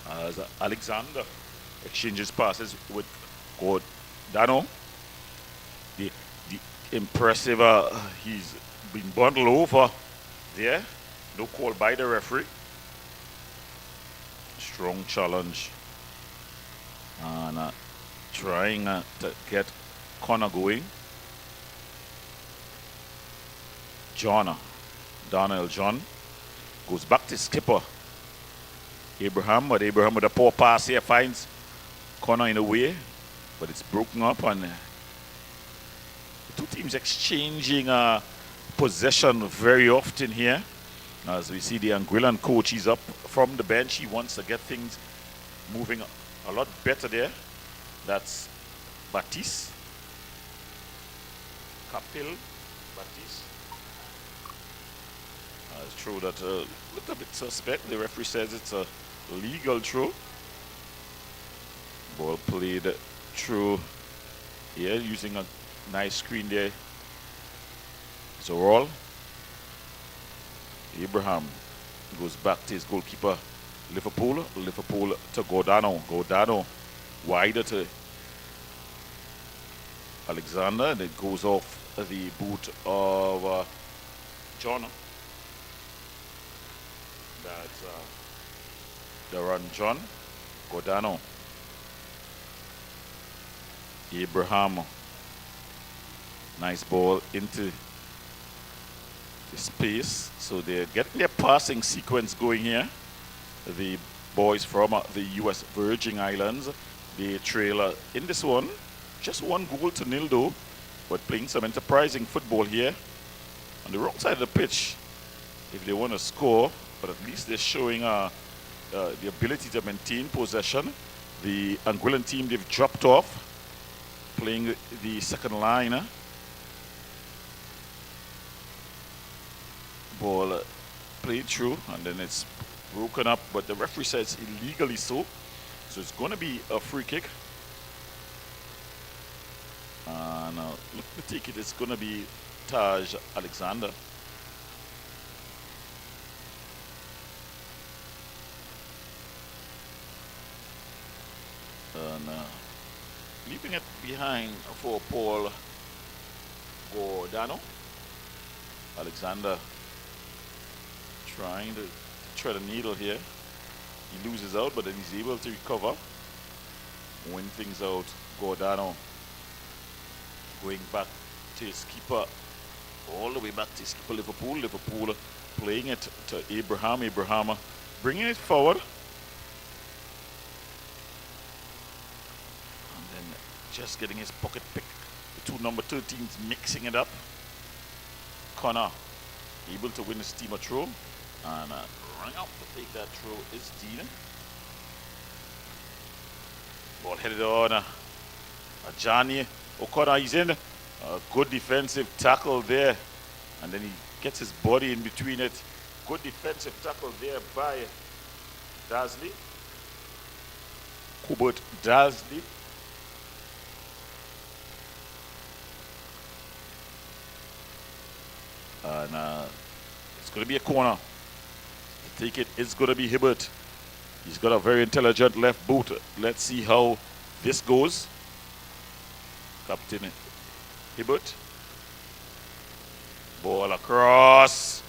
as Alexander exchanges passes with Gordano. The impressive, he's been bundled over there. No call by the referee. Strong challenge. And trying to get Connor going. Donnell John goes back to skipper Abraham, but Abraham with a poor pass here finds Connor in a way, but it's broken up, and the two teams exchanging possession very often here. As we see the Anguillan coach, he's up from the bench. He wants to get things moving a lot better there. That's Baptiste. Capil Baptiste. It's true that looked a bit suspect. The referee says it's a legal throw. Ball played through here using a nice screen there. So all Abraham goes back to his goalkeeper. Liverpool to Gordano wider to Alexander, and it goes off the boot of John. That's the run, John. Gordano. Abraham. Nice ball into the space. So they're getting their passing sequence going here. The boys from the U.S. Virgin Islands, they trail in this one. Just 1-0 though, but playing some enterprising football here. On the wrong side of the pitch, if they want to score, but at least they're showing the ability to maintain possession. The Anguillan team, they've dropped off, playing the second line. Ball played through, and then it's broken up, but the referee says illegally so. So it's going to be a free kick. And look at the ticket, it's going to be Taj Alexander. And leaving it behind for Paul Gordano. Alexander trying to thread a needle here. He loses out, but then he's able to recover, win things out. Gordano going back to his keeper, all the way back to his keeper Liverpool. Liverpool playing it to Abraham. Abraham bringing it forward. And then just getting his pocket pick. The two number 13s mixing it up. Connor able to win his team a throw. And running out to take that throw is Dean. Ball headed on. Johnny O'Connor, he's in. Good defensive tackle there. And then he gets his body in between it. Good defensive tackle there by Dasley. Hubert Dasley. And it's going to be a corner. Take it, it's going to be Hibbert. He's got a very intelligent left boot. Let's see how this goes. Captain Hibbert. Ball across.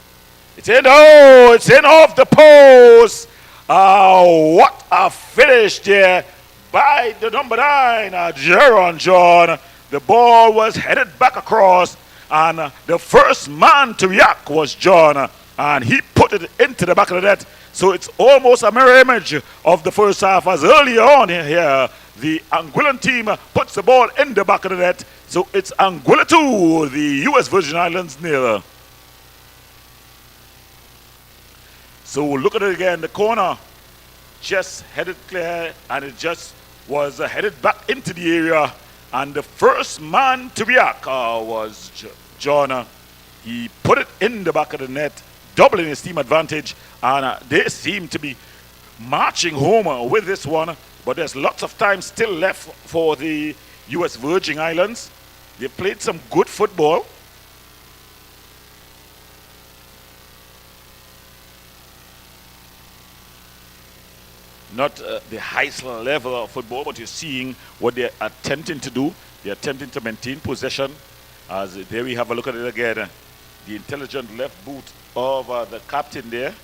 It's in. Oh, it's in off the post. What a finish there by the number 9, Jaron John. The ball was headed back across, and the first man to react was John, and he put it into the back of the net So it's almost a mirror image of the first half, as earlier on here, the Anguillan team puts the ball in the back of the net. So it's Anguilla 2, the U.S. Virgin Islands 0. So look at it again, the corner just headed clear, and it just was headed back into the area. And the first man to react was John. He put it in the back of the net, doubling his team advantage, and they seem to be marching home with this one. But there's lots of time still left for the U.S. Virgin Islands. They played some good football. Not the highest level of football, but you're seeing what they're attempting to do. They're attempting to maintain possession. As there we have a look at it again. The intelligent left boot of the captain there.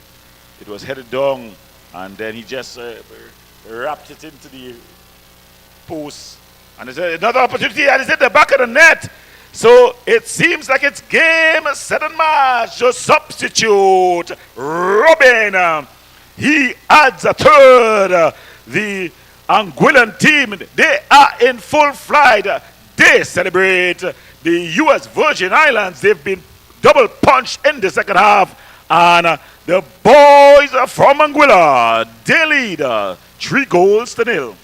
It was headed down, and then he just wrapped it into the post. And there's another opportunity, and it's in the back of the net. So it seems like it's game, set, and match. Just substitute Robin. He adds a third. The Anguillan team, they are in full flight. They celebrate. The U.S. Virgin Islands, they've been double punched in the second half. And the boys from Anguilla, they lead 3-0.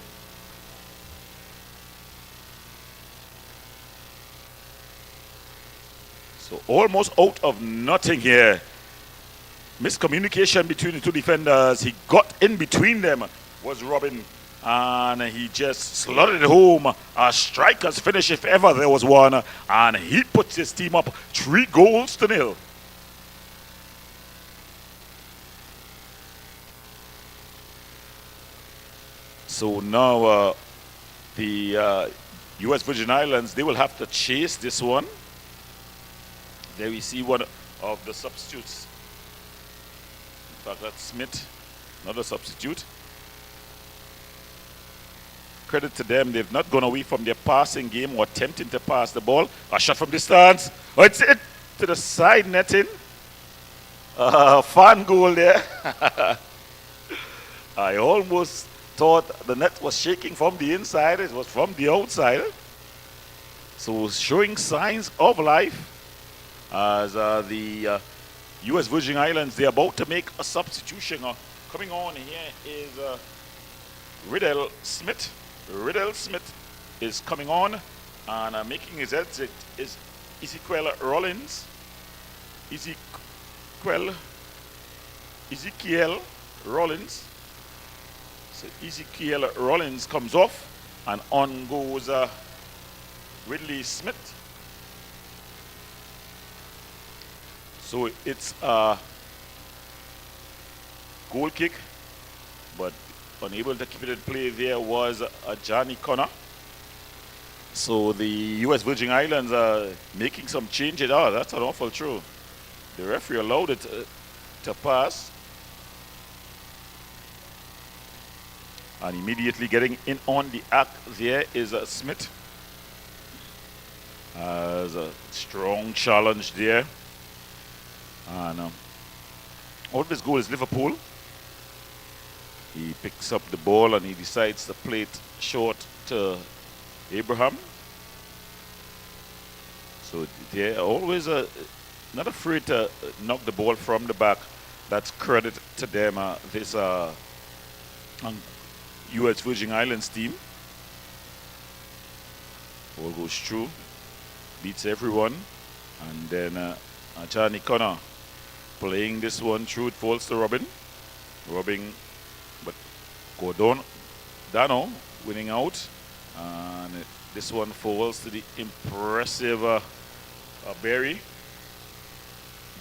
So almost out of nothing here. Miscommunication between the two defenders. He got in between them, was Robin, and he just slotted it home. A striker's finish if ever there was one, and he puts his team up 3-0. So now the U.S. Virgin Islands, they will have to chase this one. There we see one of the substitutes. In fact, that's Smith, another substitute. Credit to them, they've not gone away from their passing game or attempting to pass the ball. A shot from distance. Oh, it's it to the side netting. Fan goal there. I almost thought the net was shaking from the inside. It was from the outside. So showing signs of life as the U.S. Virgin Islands, they're about to make a substitution. Coming on here is Riddell Smith. Riddell Smith is coming on, and making his exit is Ezekiel Rollins. Ezekiel Rollins. So Ezekiel Rollins comes off, and on goes Ridley Smith. So it's a goal kick, but unable to keep it in play there was Johnny Connor. So the U.S. Virgin Islands are making some changes. Oh, that's an awful throw. The referee allowed it to pass. And immediately getting in on the act there is Smith. As a strong challenge there. And out of his goal is Liverpool. He picks up the ball and he decides to play it short to Abraham. So they're always not afraid to knock the ball from the back. That's credit to them, this U.S. Virgin Islands team. Ball goes through, beats everyone. And then Johnny Connor playing this one through, it falls to Robin. Robin, but go down. Dano winning out. And this one falls to the impressive Berry. He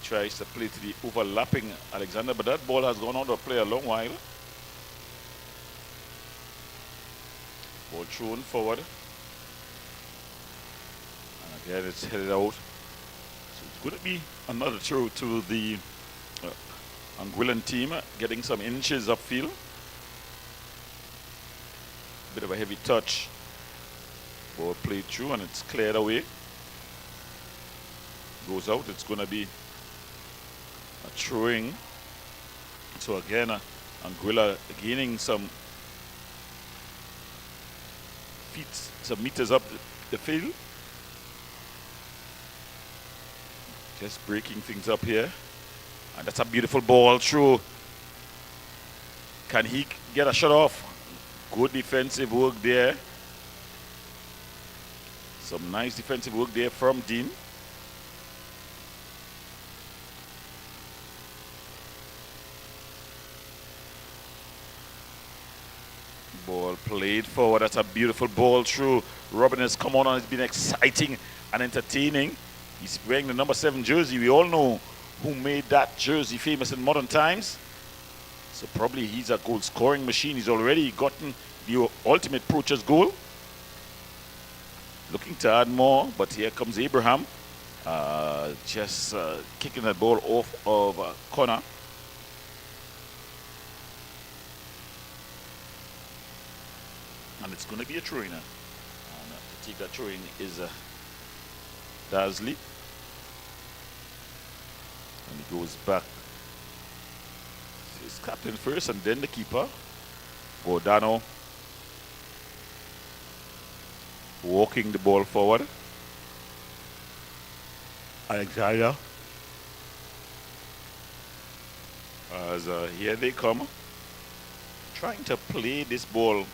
tries to play to the overlapping Alexander, but that ball has gone out of play a long while. Ball thrown forward. And again, it's headed out. So it's going to be another throw to the Anguillan team, getting some inches upfield. Bit of a heavy touch. Ball played through and it's cleared away. Goes out. It's going to be a throwing So again, Anguilla gaining some feet, some meters up the field. Just breaking things up here. And that's a beautiful ball through. Can he get a shot off? Good defensive work there. Some nice defensive work there from Dean. Ball played forward. That's a beautiful ball through. Robin has come on and it's been exciting and entertaining. He's wearing the number 7 jersey. We all know who made that jersey famous in modern times. So probably he's a goal scoring machine. He's already gotten the ultimate poacher's goal. Looking to add more, but here comes Abraham. Just kicking that ball off of a corner. And it's going to be a throw-in. And to take that throw-in is Dasley. And he goes back. His captain first and then the keeper. Bordano walking the ball forward. Alexander. As here they come. Trying to play this ball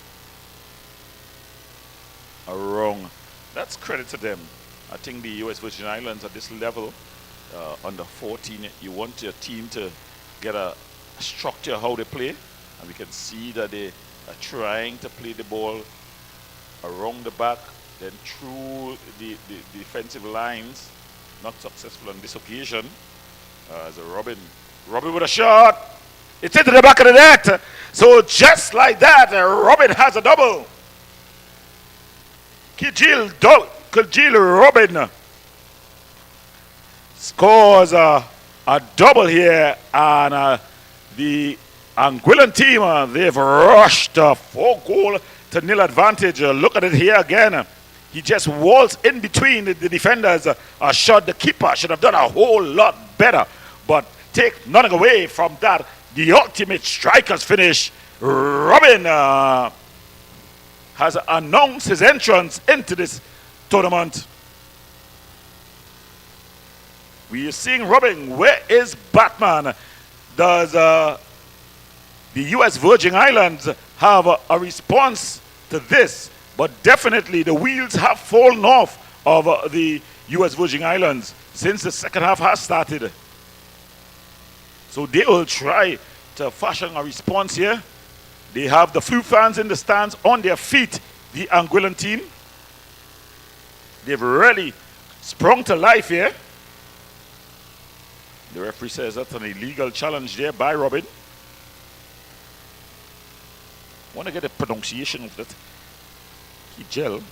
wrong. That's credit to them. I think the U.S. Virgin Islands at this level, under 14, you want your team to get a structure how they play, and we can see that they are trying to play the ball around the back, then through the defensive lines. Not successful on this occasion. As a Robin with a shot. It's into the back of the net. So just like that, Robin has a double. Kajil Robin scores a double here, and the Anguillan team, they've rushed a 4-goal-0 advantage. Look at it here again. He just waltzed in between the defenders. A shot the keeper should have done a whole lot better, but take nothing away from that. The ultimate striker's finish. Robin has announced his entrance into this tournament. We are seeing Robin. Where is Batman? Does the U.S. Virgin Islands have a response to this? But definitely the wheels have fallen off of the U.S. Virgin Islands since the second half has started. So they will try to fashion a response here. They have the few fans in the stands on their feet, the Anguillan team. They've really sprung to life here. The referee says that's an illegal challenge there by Robin. I want to get a pronunciation of that. Kijel.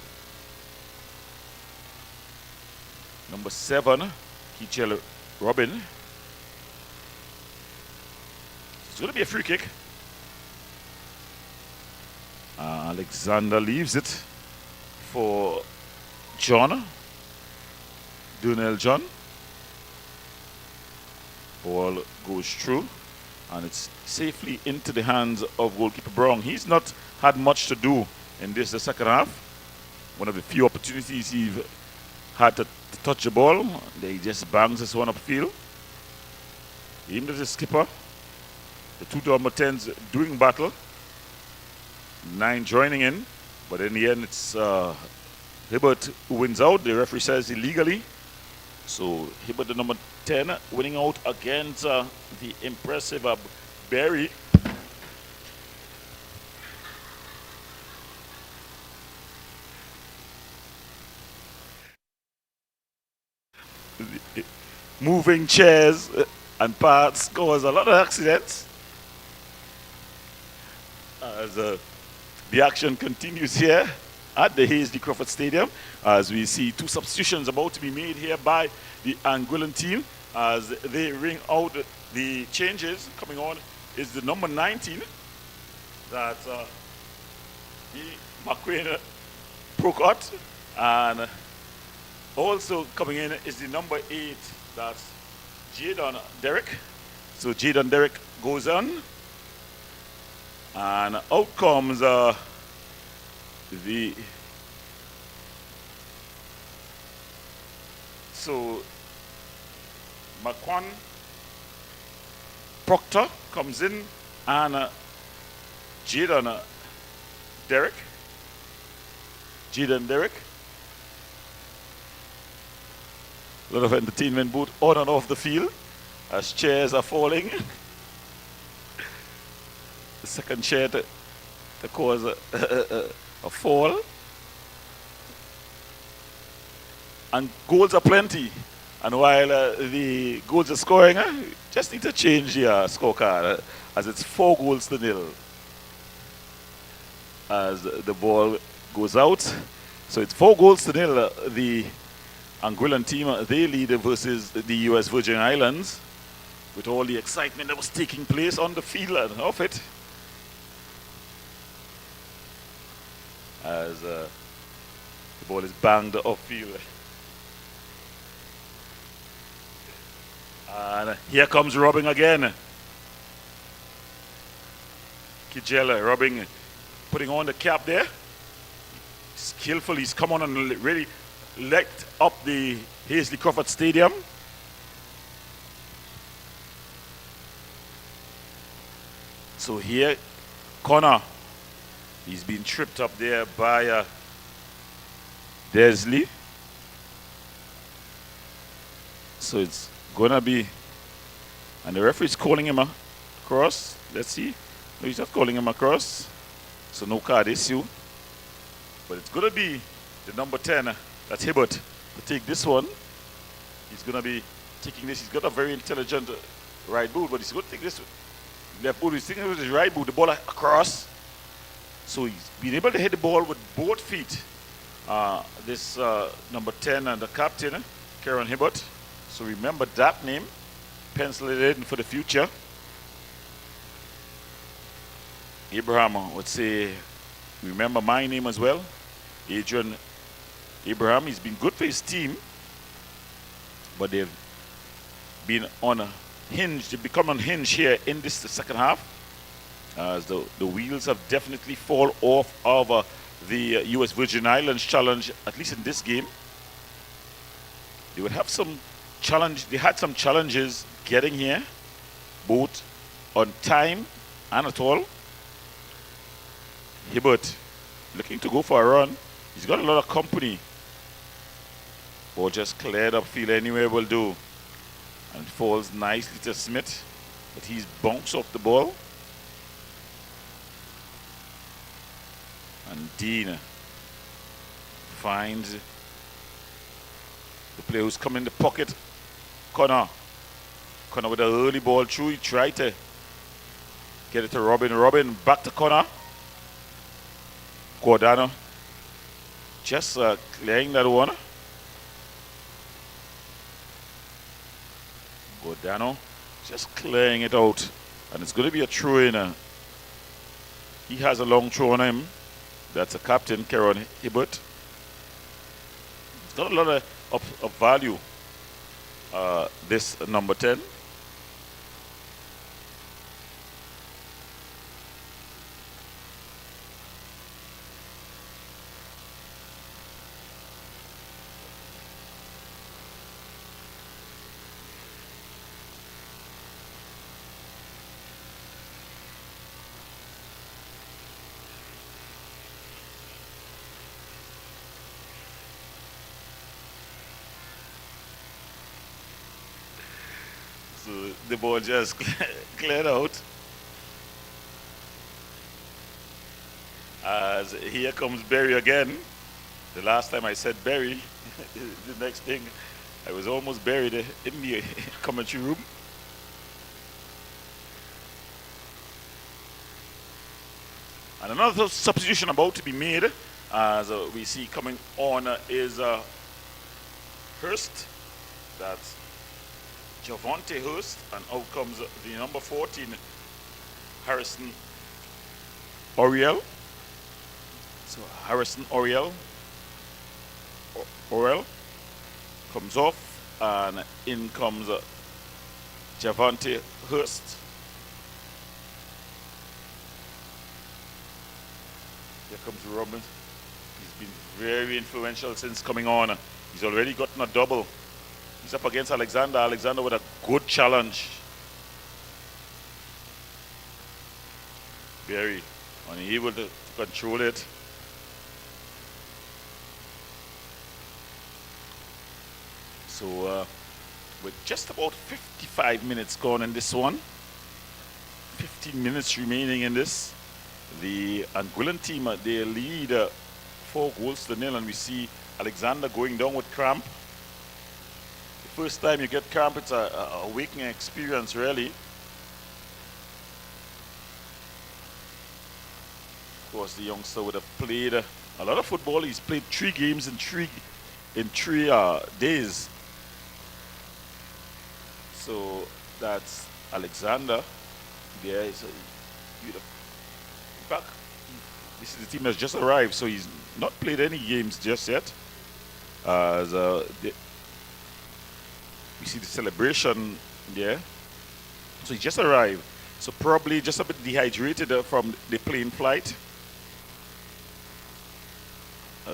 Number 7, Kijel Robin. It's going to be a free kick. Alexander leaves it for John. Dunel John. Ball goes through, and it's safely into the hands of goalkeeper Brown. He's not had much to do in this the second half. One of the few opportunities he had to touch the ball. They just bangs this one upfield. Aimed at the skipper. The two number 10s doing battle. 9 joining in, but in the end it's Hibbert who wins out. The referee says illegally. So Hibbert, the number 10, winning out against the impressive Berry. Moving chairs and parts cause a lot of accidents. As the action continues here at the Hazley Crawford Stadium, as we see 2 substitutions about to be made here by the Anguillan team as they ring out the changes. Coming on is the number 19 that McQueen Procott, and also coming in is the number 8, that's Jadon Derrick. So Jadon Derrick goes on, and out comes the so McQuan Proctor comes in, and Jaden Derek. A lot of entertainment both on and off the field as chairs are falling. The second chair to cause a fall. And goals are plenty. And while the goals are scoring, just need to change the scorecard as it's 4-0 as the ball goes out. So it's 4-0. The Anguillan team, they lead versus the U.S. Virgin Islands with all the excitement that was taking place on the field and off it. As the ball is banged off field. And here comes Robbing again. Kijela Robbing, putting on the cap there. Skillfully, he's come on and really lit up the Hazley Crawford Stadium. So here, Connor, he's been tripped up there by Desley. So it's gonna be, and the referee's calling him across. Let's see. No, he's not calling him across. So no card issue. But it's gonna be the number 10. That's Hibbert to take this one. He's going to be taking this. He's got a very intelligent right boot, but he's going to take this left boot. He's taking it with his right boot, the ball across. So he's been able to hit the ball with both feet. This number 10 and the captain, Karen Hibbert. So remember that name. Pencil it in for the future. Abraham would say, remember my name as well. Adrian Abraham, he's been good for his team, but they've been on a hinge. They've become unhinged here in the second half, as the wheels have definitely fallen off of the U.S. Virgin Islands challenge, at least in this game. They would have some challenge. They had some challenges getting here, both on time and at all. Hibbert looking to go for a run. He's got a lot of company. Ball just cleared up field anywhere will do. And falls nicely to Smith. But he's bounced off the ball. And Dean finds the player who's come in the pocket. Connor with an early ball through. He tried to get it to Robin. Robin back to Connor. Cordano just clearing that one. Cordano just clearing it out. And it's going to be a throw-in. He has a long throw on him. That's a captain, Karen Hibbert. It's got a lot of value, this number 10. So the ball just cleared out. As here comes Berry again. The last time I said Berry, the next thing, I was almost buried in the commentary room. And another substitution about to be made, as we see coming on, is Hurst. That's Javonte Hurst, and out comes the number 14, Harrison Oriel. So Harrison Oriel comes off, and in comes Javonte Hurst. Here comes Robin. He's been very influential since coming on. He's already gotten a double. He's up against Alexander. Alexander with a good challenge. Very unable to control it. So with just about 55 minutes gone in this one, 15 minutes remaining in this, the Anguillan team, they lead 4-0, and we see Alexander going down with cramp. The first time you get cramp, it's a awakening experience, really. Of course, the youngster would have played a lot of football. He's played 3 games in three days. So that's Alexander. There is in fact, this is the team that's just arrived, so he's not played any games just yet. We see the celebration there. So he just arrived. So probably just a bit dehydrated from the plane flight.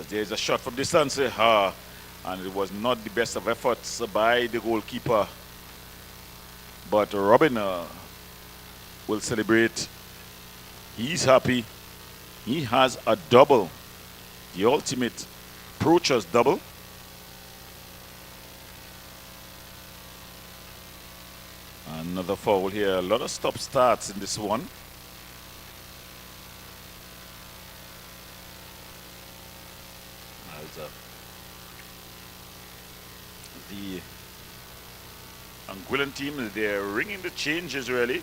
There's a shot from distance, and it was not the best of efforts by the goalkeeper. But Robin will celebrate. He's happy. He has a double, the ultimate Poacher's double. Another foul here. A lot of stop starts in this one. The Anguillan team, they're ringing the changes, really.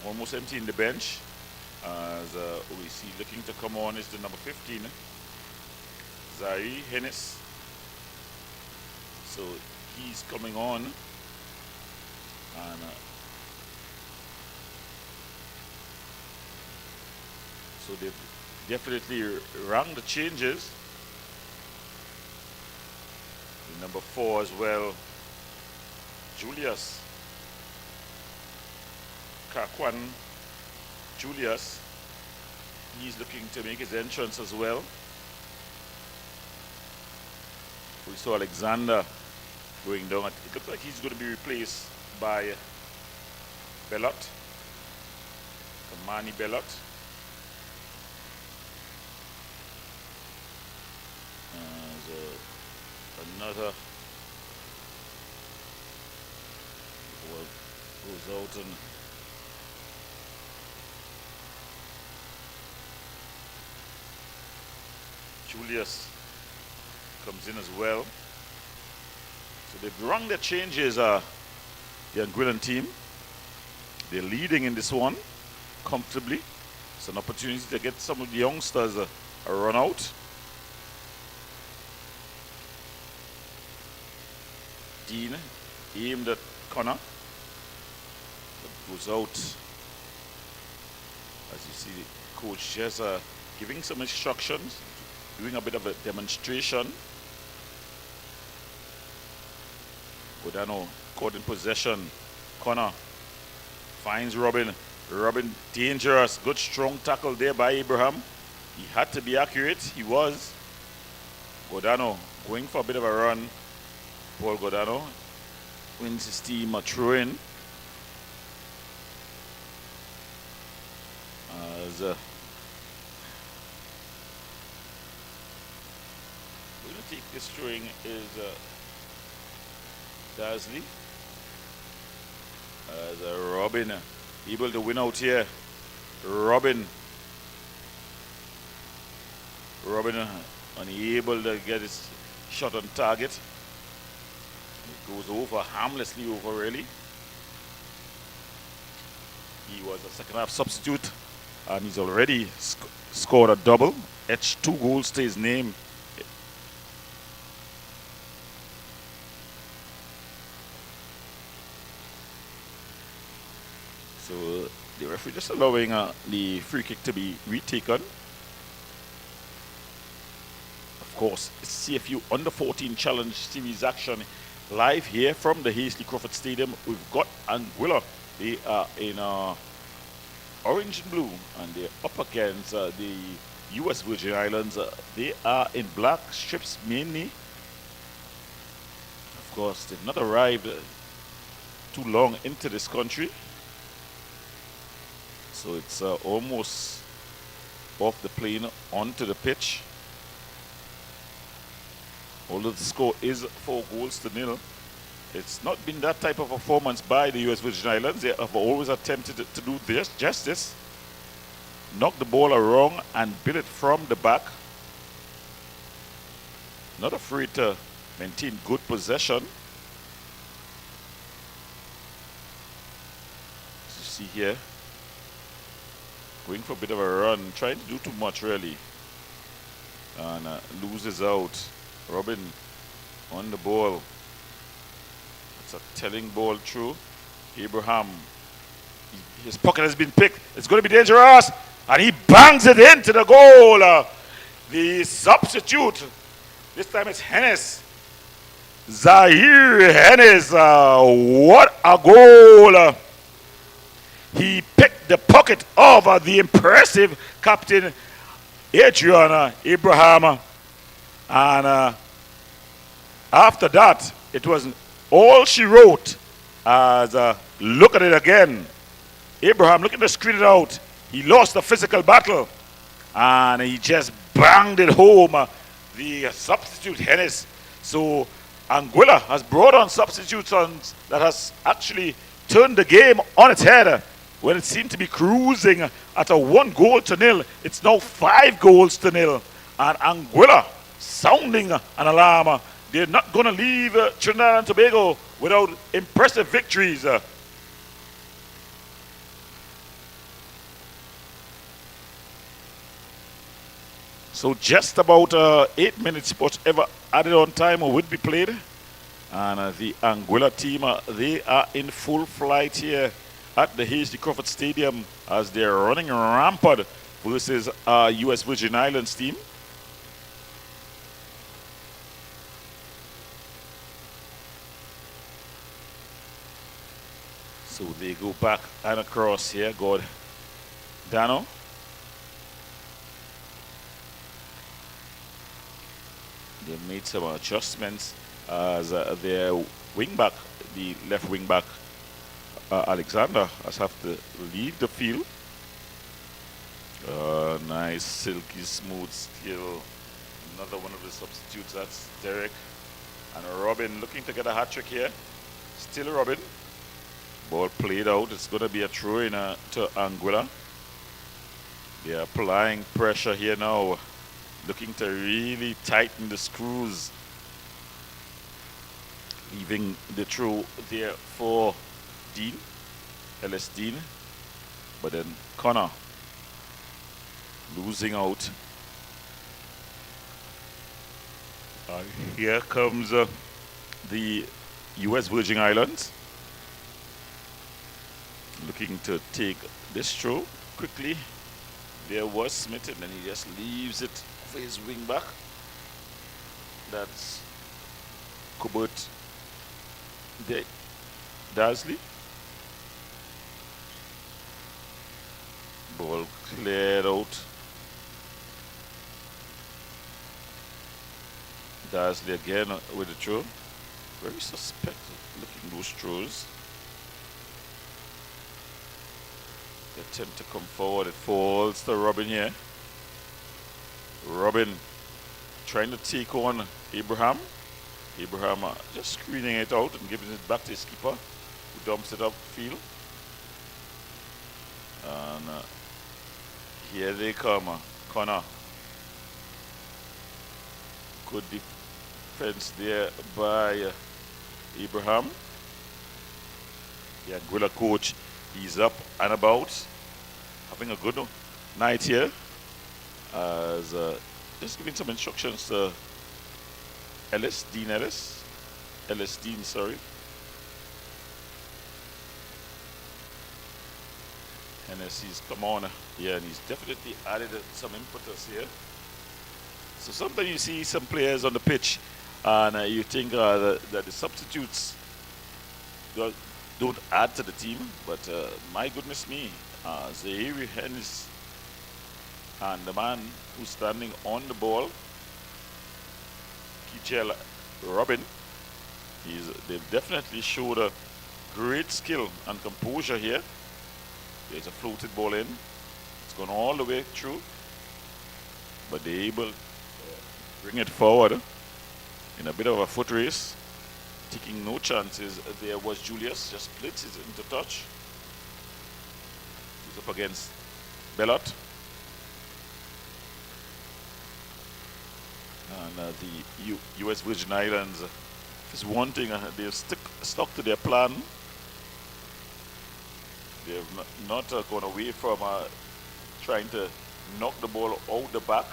Almost empty in the bench. As we see looking to come on is the number 15, Zari Hennis. So he's coming on. And so they've definitely rang the changes. The number 4 as well, Julius. Kakwan Julius. He's looking to make his entrance as well. We saw Alexander going down. It looks like he's going to be replaced by Bellot, Kamani Bellot. Another goes out, and Julius comes in as well. So they've rung their changes, the Anguillan team. They're leading in this one comfortably. It's an opportunity to get some of the youngsters a run out. Dean aimed at Connor. That goes out. As you see, the coach just giving some instructions, doing a bit of a demonstration. Godano caught in possession. Connor finds Robin. Robin dangerous. Good strong tackle there by Abraham. He had to be accurate. He was. Godano going for a bit of a run. Paul Godano wins his team a throw-in. As we're going to take this throwing is Dasley. As Robin able to win out here. Robin unable to get his shot on target. It goes over, harmlessly over, really. He was a second half substitute, and he's already scored a double, etched 2 goals to his name. So the referee just allowing the free kick to be retaken. Of course, it's CFU Under 14 Challenge Series action live here from the Hasely Crawford Stadium. We've got Anguilla. They are in orange and blue, and they're up against the U.S. Virgin Islands. They are in black strips mainly. Of course, they've not arrived too long into this country, so it's almost off the plane onto the pitch. Although the score is 4-0, it's not been that type of performance by the U.S. Virgin Islands. They have always attempted to do this, justice, knock the ball around and build it from the back. Not afraid to maintain good possession. As you see here, going for a bit of a run, trying to do too much really, and loses out. Robin on the ball. It's a telling ball through. Abraham, his pocket has been picked. It's going to be dangerous, and he bangs it into the goal. The substitute, this time it's Hennis. Zahir Hennis, what a goal. He picked the pocket of the impressive captain Adrian Abraham, and after that it was all she wrote as look at it again. Abraham looking to screen it out. He lost the physical battle and he just banged it home. The substitute Hennis. So Anguilla has brought on substitutes that has actually turned the game on its head. When it seemed to be cruising at a 1-0, it's now 5-0. And Anguilla sounding an alarm. They're not going to leave Trinidad and Tobago without impressive victories. So just about 8 minutes, whatever added on time would be played. And the Anguilla team, they are in full flight here at the H.D. Crawford Stadium as they're running rampant versus U.S. Virgin Islands team. So they go back and across here. God, Dano. They made some adjustments as their wingback, the left wingback, Alexander, has have to leave the field. Nice, silky, smooth skill. Another one of the substitutes, that's Derek. And Robin looking to get a hat trick here. Still Robin. Ball played out. It's going to be a throw in to Anguilla. They are applying pressure here now, looking to really tighten the screws. Leaving the throw there for Dean, Ellis Dean. But then Connor losing out. Here comes the U.S. Virgin Islands, looking to take this throw quickly. There was Smith, and then he just leaves it for his wing back. That's Colbert Dasley. Ball cleared out. Dasley again with the throw. Very suspect looking those throws. They attempt to come forward. It falls to Robin here. Robin trying to take on Abraham. Abraham just screening it out and giving it back to his keeper, who dumps it upfield. And here they come. Connor. Good defense there by Abraham. The Anguilla coach, he's up and about, having a good night here. As just giving some instructions to Ellis Dean, sorry. Hennessy's come on here, and he's definitely added some impetus here. So sometimes you see some players on the pitch, and you think that the substitutes don't add to the team, but my goodness me, Zaire Hennis and the man who's standing on the ball, Kichel Robin, they've definitely showed a great skill and composure here. There's a floated ball in. It's gone all the way through, but they're able to bring it forward in a bit of a foot race. Taking no chances. There was Julius, just blitzes into touch. He's up against Bellot. And the U.S. Virgin Islands, if it's one thing, they've stuck to their plan. They've not gone away from trying to knock the ball out the back,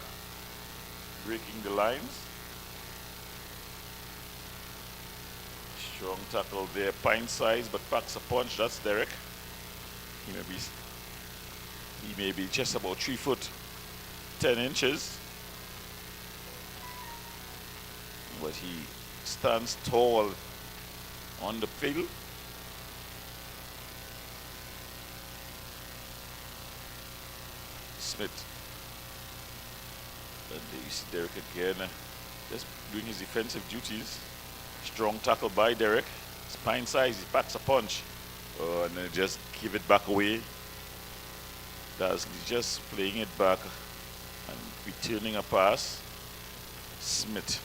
breaking the lines. Strong tackle there, pint size, but packs a punch. That's Derek. He may be just about 3 foot 10 inches, but he stands tall on the field. Smith. And there you see Derek again, just doing his defensive duties. Strong tackle by Derek. Spine size, he packs a punch. And then just give it back away. That's just playing it back and returning a pass. Smith.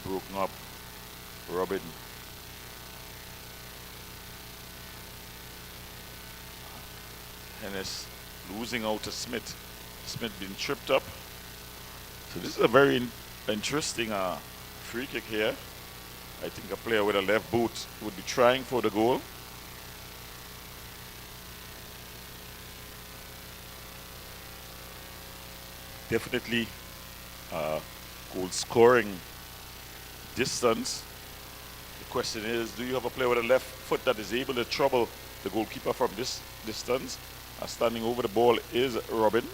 Broken up. Robin. Hennis losing out to Smith. Smith being tripped up. So this is a very interesting free kick here. I think a player with a left boot would be trying for the goal. Definitely goal scoring distance. The question is, do you have a player with a left foot that is able to trouble the goalkeeper from this distance? Standing over the ball is Robin.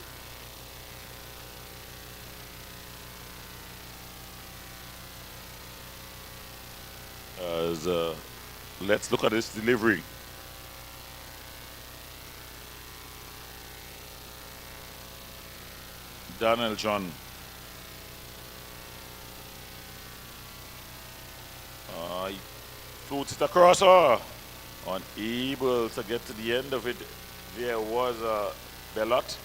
Let's look at this delivery. Daniel John. He floats it across. Unable to get to the end of it. There was a Bellot,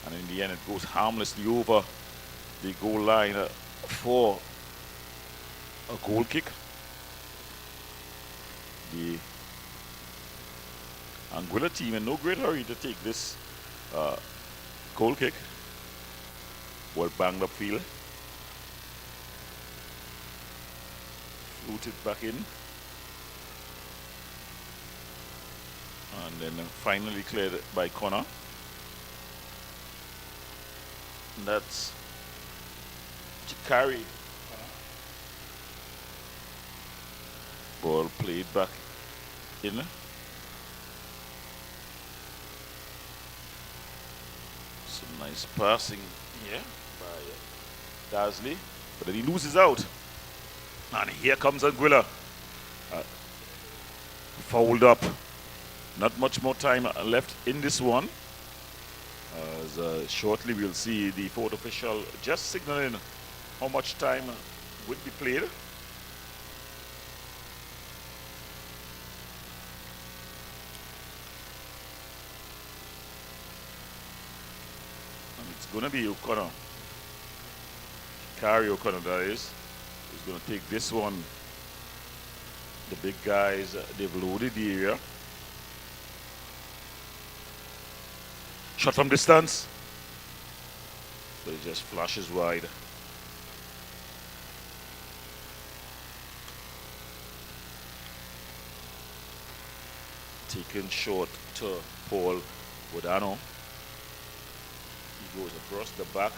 and in the end it goes harmlessly over the goal line for a goal kick. The Anguilla team in no great hurry to take this goal kick. Ball banged upfield. Floated back in. And then finally cleared by Connor. And that's Chikari. Ball played back in. Some nice passing here by Dasley, but then he loses out. And here comes Anguilla. Fouled up. Not much more time left in this one. As shortly we'll see the fourth official just signaling how much time would be played. Going to be O'Connor, Kari O'Connor, that is, who's going to take this one. The big guys, they've loaded the area. Shot from distance, but it just flashes wide. Taken short to Paul Bodano. Goes across the back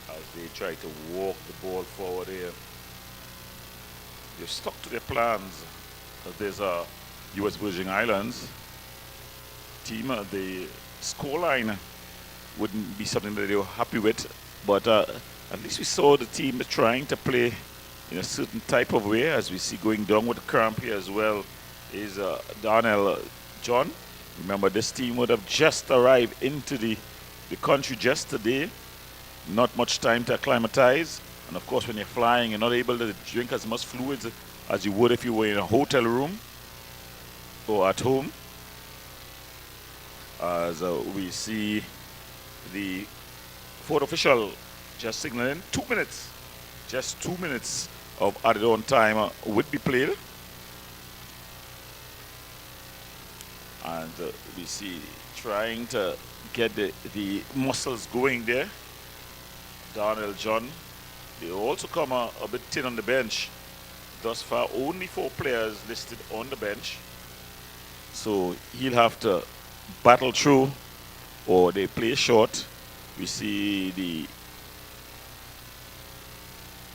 as they try to walk the ball forward here. They've stuck to their plans. There's a U.S. Virgin Islands team. The scoreline wouldn't be something that they were happy with, but at least we saw the team trying to play in a certain type of way, as we see going down with the cramp here as well, is Darnell John. Remember, this team would have just arrived into the country just today. Not much time to acclimatize. And of course, when you're flying, you're not able to drink as much fluids as you would if you were in a hotel room or at home. As we see the fourth official just signaling 2 minutes. Just 2 minutes of added on time would be played. And we see trying to get the muscles going there. Darnell John. They also come a bit thin on the bench. Thus far, only 4 players listed on the bench. So he'll have to battle through, or they play short. We see the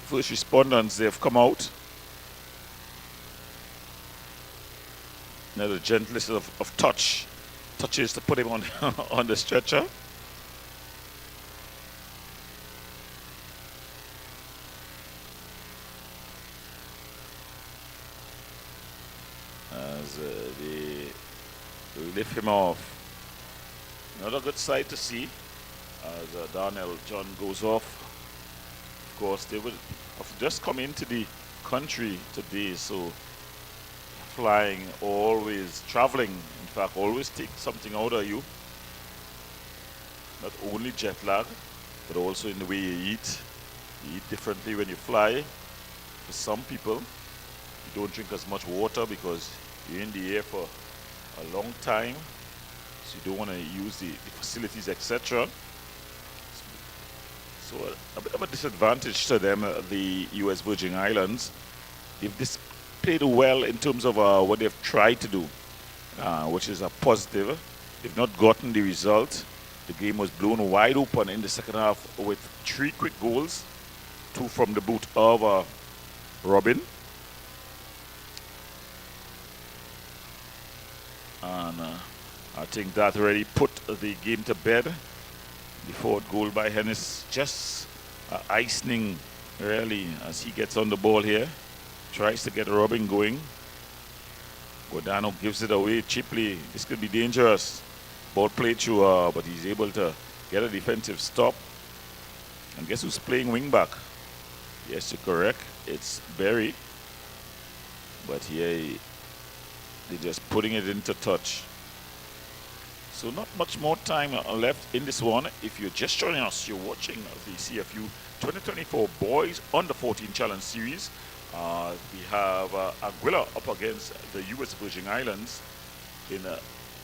first responders, they've come out. Now the gentlest of touches to put him on on the stretcher. As they lift him off. Another good sight to see as Darnell John goes off. Of course, they would have just come into the country today, so flying always, traveling, in fact, always take something out of you. Not only jet lag, but also in the way you eat. You eat differently when you fly. For some people, you don't drink as much water because you're in the air for a long time, so you don't want to use the facilities, etc. So a bit of a disadvantage to them, the U.S. Virgin Islands. They've played well in terms of what they've tried to do, which is a positive. They've not gotten the result. The game was blown wide open in the second half with 3 quick goals, 2 from the boot of Robin. And I think that already put the game to bed. The fourth goal by Hennis just icing really as he gets on the ball here. Tries to get Robin going. Godano gives it away cheaply. This could be dangerous. Ball played through, but he's able to get a defensive stop. And guess who's playing wing back? Yes, you're correct. It's Berry. But here they're just putting it into touch. So not much more time left in this one. If you're just joining us, you're watching the CFU 2024 Boys Under 14 Challenge Series. We have Anguilla up against the U.S. Virgin Islands in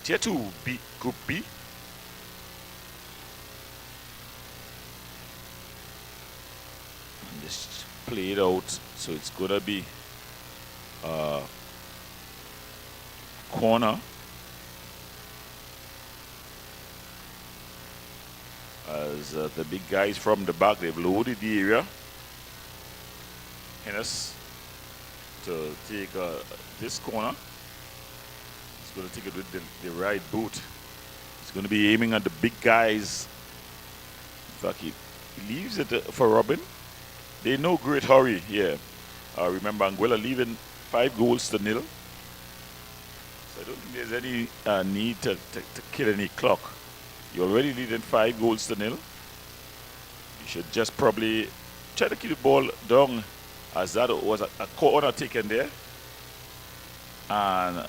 Tier 2 B, Group B. And this played out, so it's going to be corner. As the big guys from the back, they've loaded the area. Hennis to take this corner. He's going to take it with the right boot. He's going to be aiming at the big guys. In fact, he leaves it for Robin. They're in no great hurry here. Remember, Anguilla leaving 5 goals to nil. So I don't think there's any need to kill any clock. You're already leading 5 goals to nil. You should just probably try to keep the ball down, as that was a corner taken there. And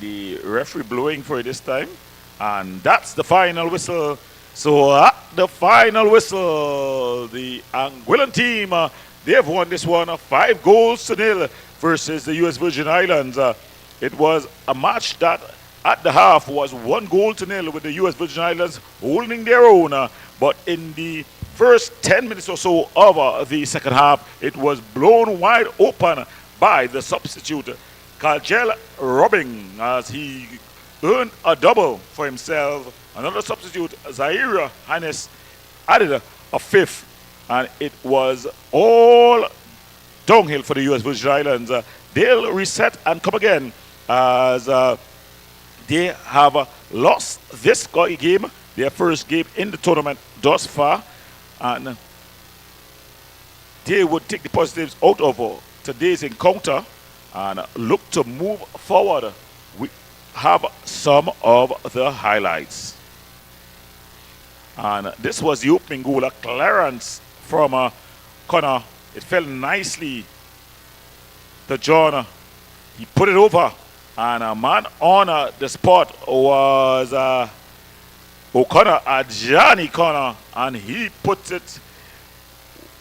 the referee blowing for it this time. And that's the final whistle. So at the final whistle, the Anguillan team, they've won this one 5 goals to nil versus the U.S. Virgin Islands. It was a match that at the half was 1 goal to nil with the U.S. Virgin Islands holding their own. But in the first 10 minutes or so of the second half, it was blown wide open by the substitute, Kajel Robin, as he earned a double for himself. Another substitute, Zaira Hannes, added a 5th. And it was all downhill for the U.S. Virgin Islands. They'll reset and come again as they have lost this game, their first game in the tournament thus far. And they would take the positives out of today's encounter and look to move forward. We have some of the highlights. And this was the opening goal, a clearance from Connor. It fell nicely to John. He put it over, and a man on the spot was O'Connor, Johnny Connor, and he put it.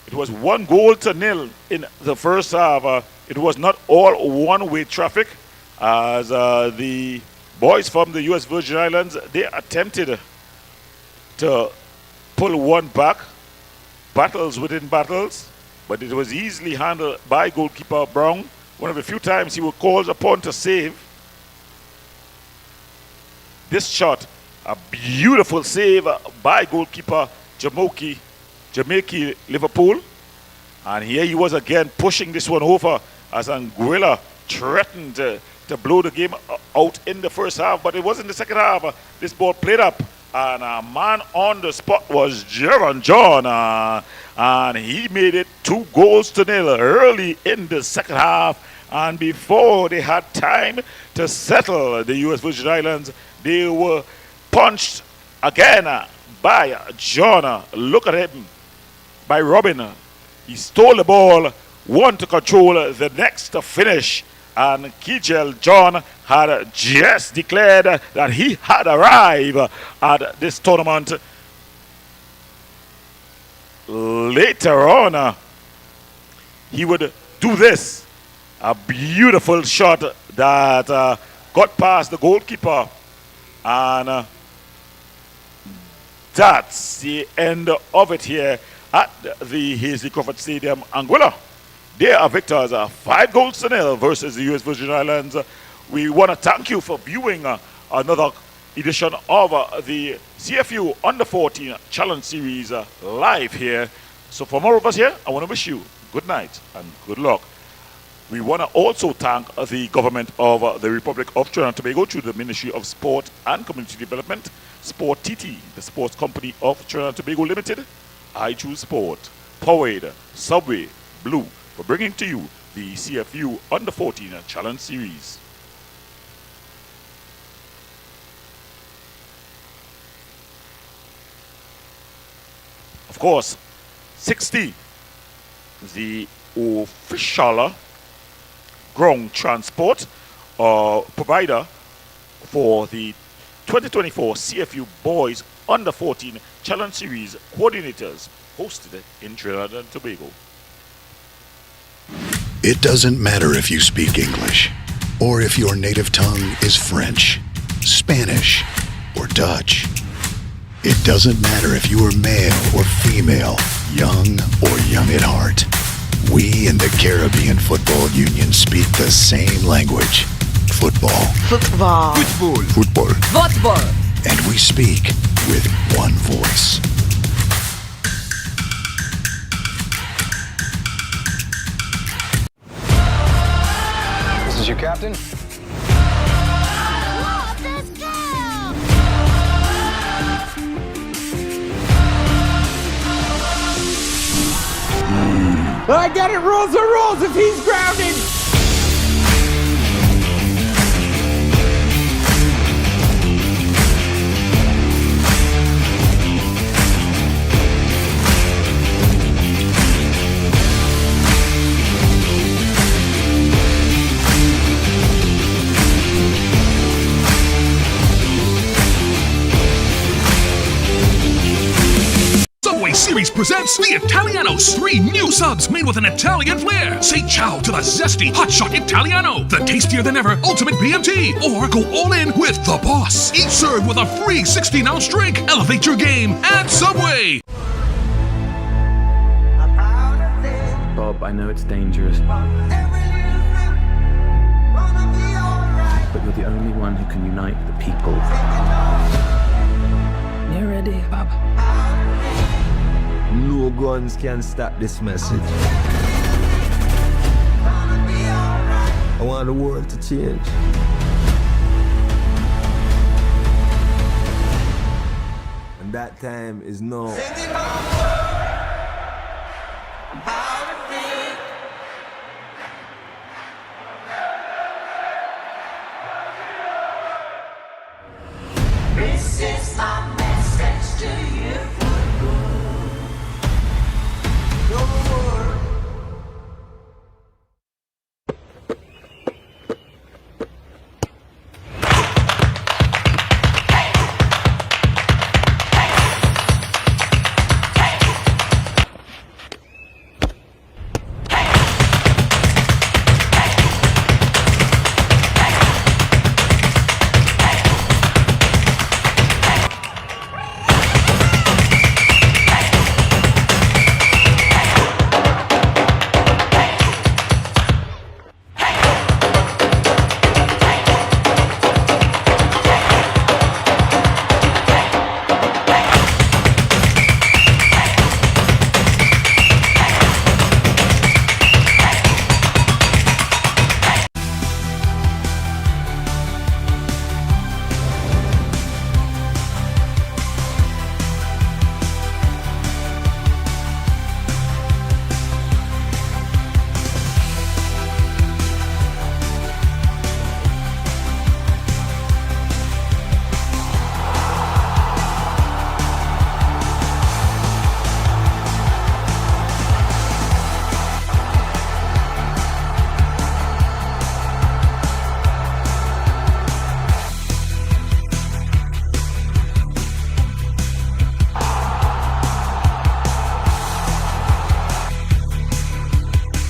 It was 1-0 in the first half. It was not all one-way traffic, as the boys from the U.S. Virgin Islands, they attempted to pull one back, battles within battles, but it was easily handled by goalkeeper Brown. One of the few times he was called upon to save. This shot, a beautiful save by goalkeeper Jamaica Liverpool. And here he was again pushing this one over as Anguilla threatened to blow the game out in the first half, but it was in the second half. This ball played up, and a man on the spot was Jaron John, and he made it 2-0 early in the second half. And before they had time to settle, the U.S. Virgin Islands, they were punched again by John. Look at him, by Robin. He stole the ball, one to control, the next to finish. And Kijel John had just declared that he had arrived at this tournament. Later on, he would do this. A beautiful shot that got past the goalkeeper. And that's the end of it here at the Hazley Crawford Stadium, Anguilla. They are victors, 5-0 versus the U.S. Virgin Islands. We want to thank you for viewing another edition of the CFU Under-14 Challenge Series live here. So from all of us here, I want to wish you good night and good luck. We want to also thank the government of the Republic of Trinidad and Tobago through the Ministry of Sport and Community Development, Sport TT, the sports company of Trinidad and Tobago Limited, I Choose Sport, Powerade, Subway, Blue, for bringing to you the CFU Under-14 Challenge Series. Of course, 60, the official ground transport provider for the 2024 CFU Boys Under-14 Challenge Series coordinators hosted in Trinidad and Tobago. It doesn't matter if you speak English, or if your native tongue is French, Spanish, or Dutch. It doesn't matter if you are male or female, young or young at heart. We in the Caribbean Football Union speak the same language. Football. Football. Football. Football. Football. And we speak with one voice. This is your captain. I get it, rules are rules if he's grounded! Subway Series presents the Italianos. 3 new subs made with an Italian flair. Say ciao to the zesty hotshot Italiano, the tastier than ever ultimate BMT, or go all in with the boss. Each served with a free 16-ounce drink. Elevate your game at Subway. Bob, I know it's dangerous, but you're the only one who can unite the people. You ready, Bob? No guns can stop this message. I want the world to change. And that time is now.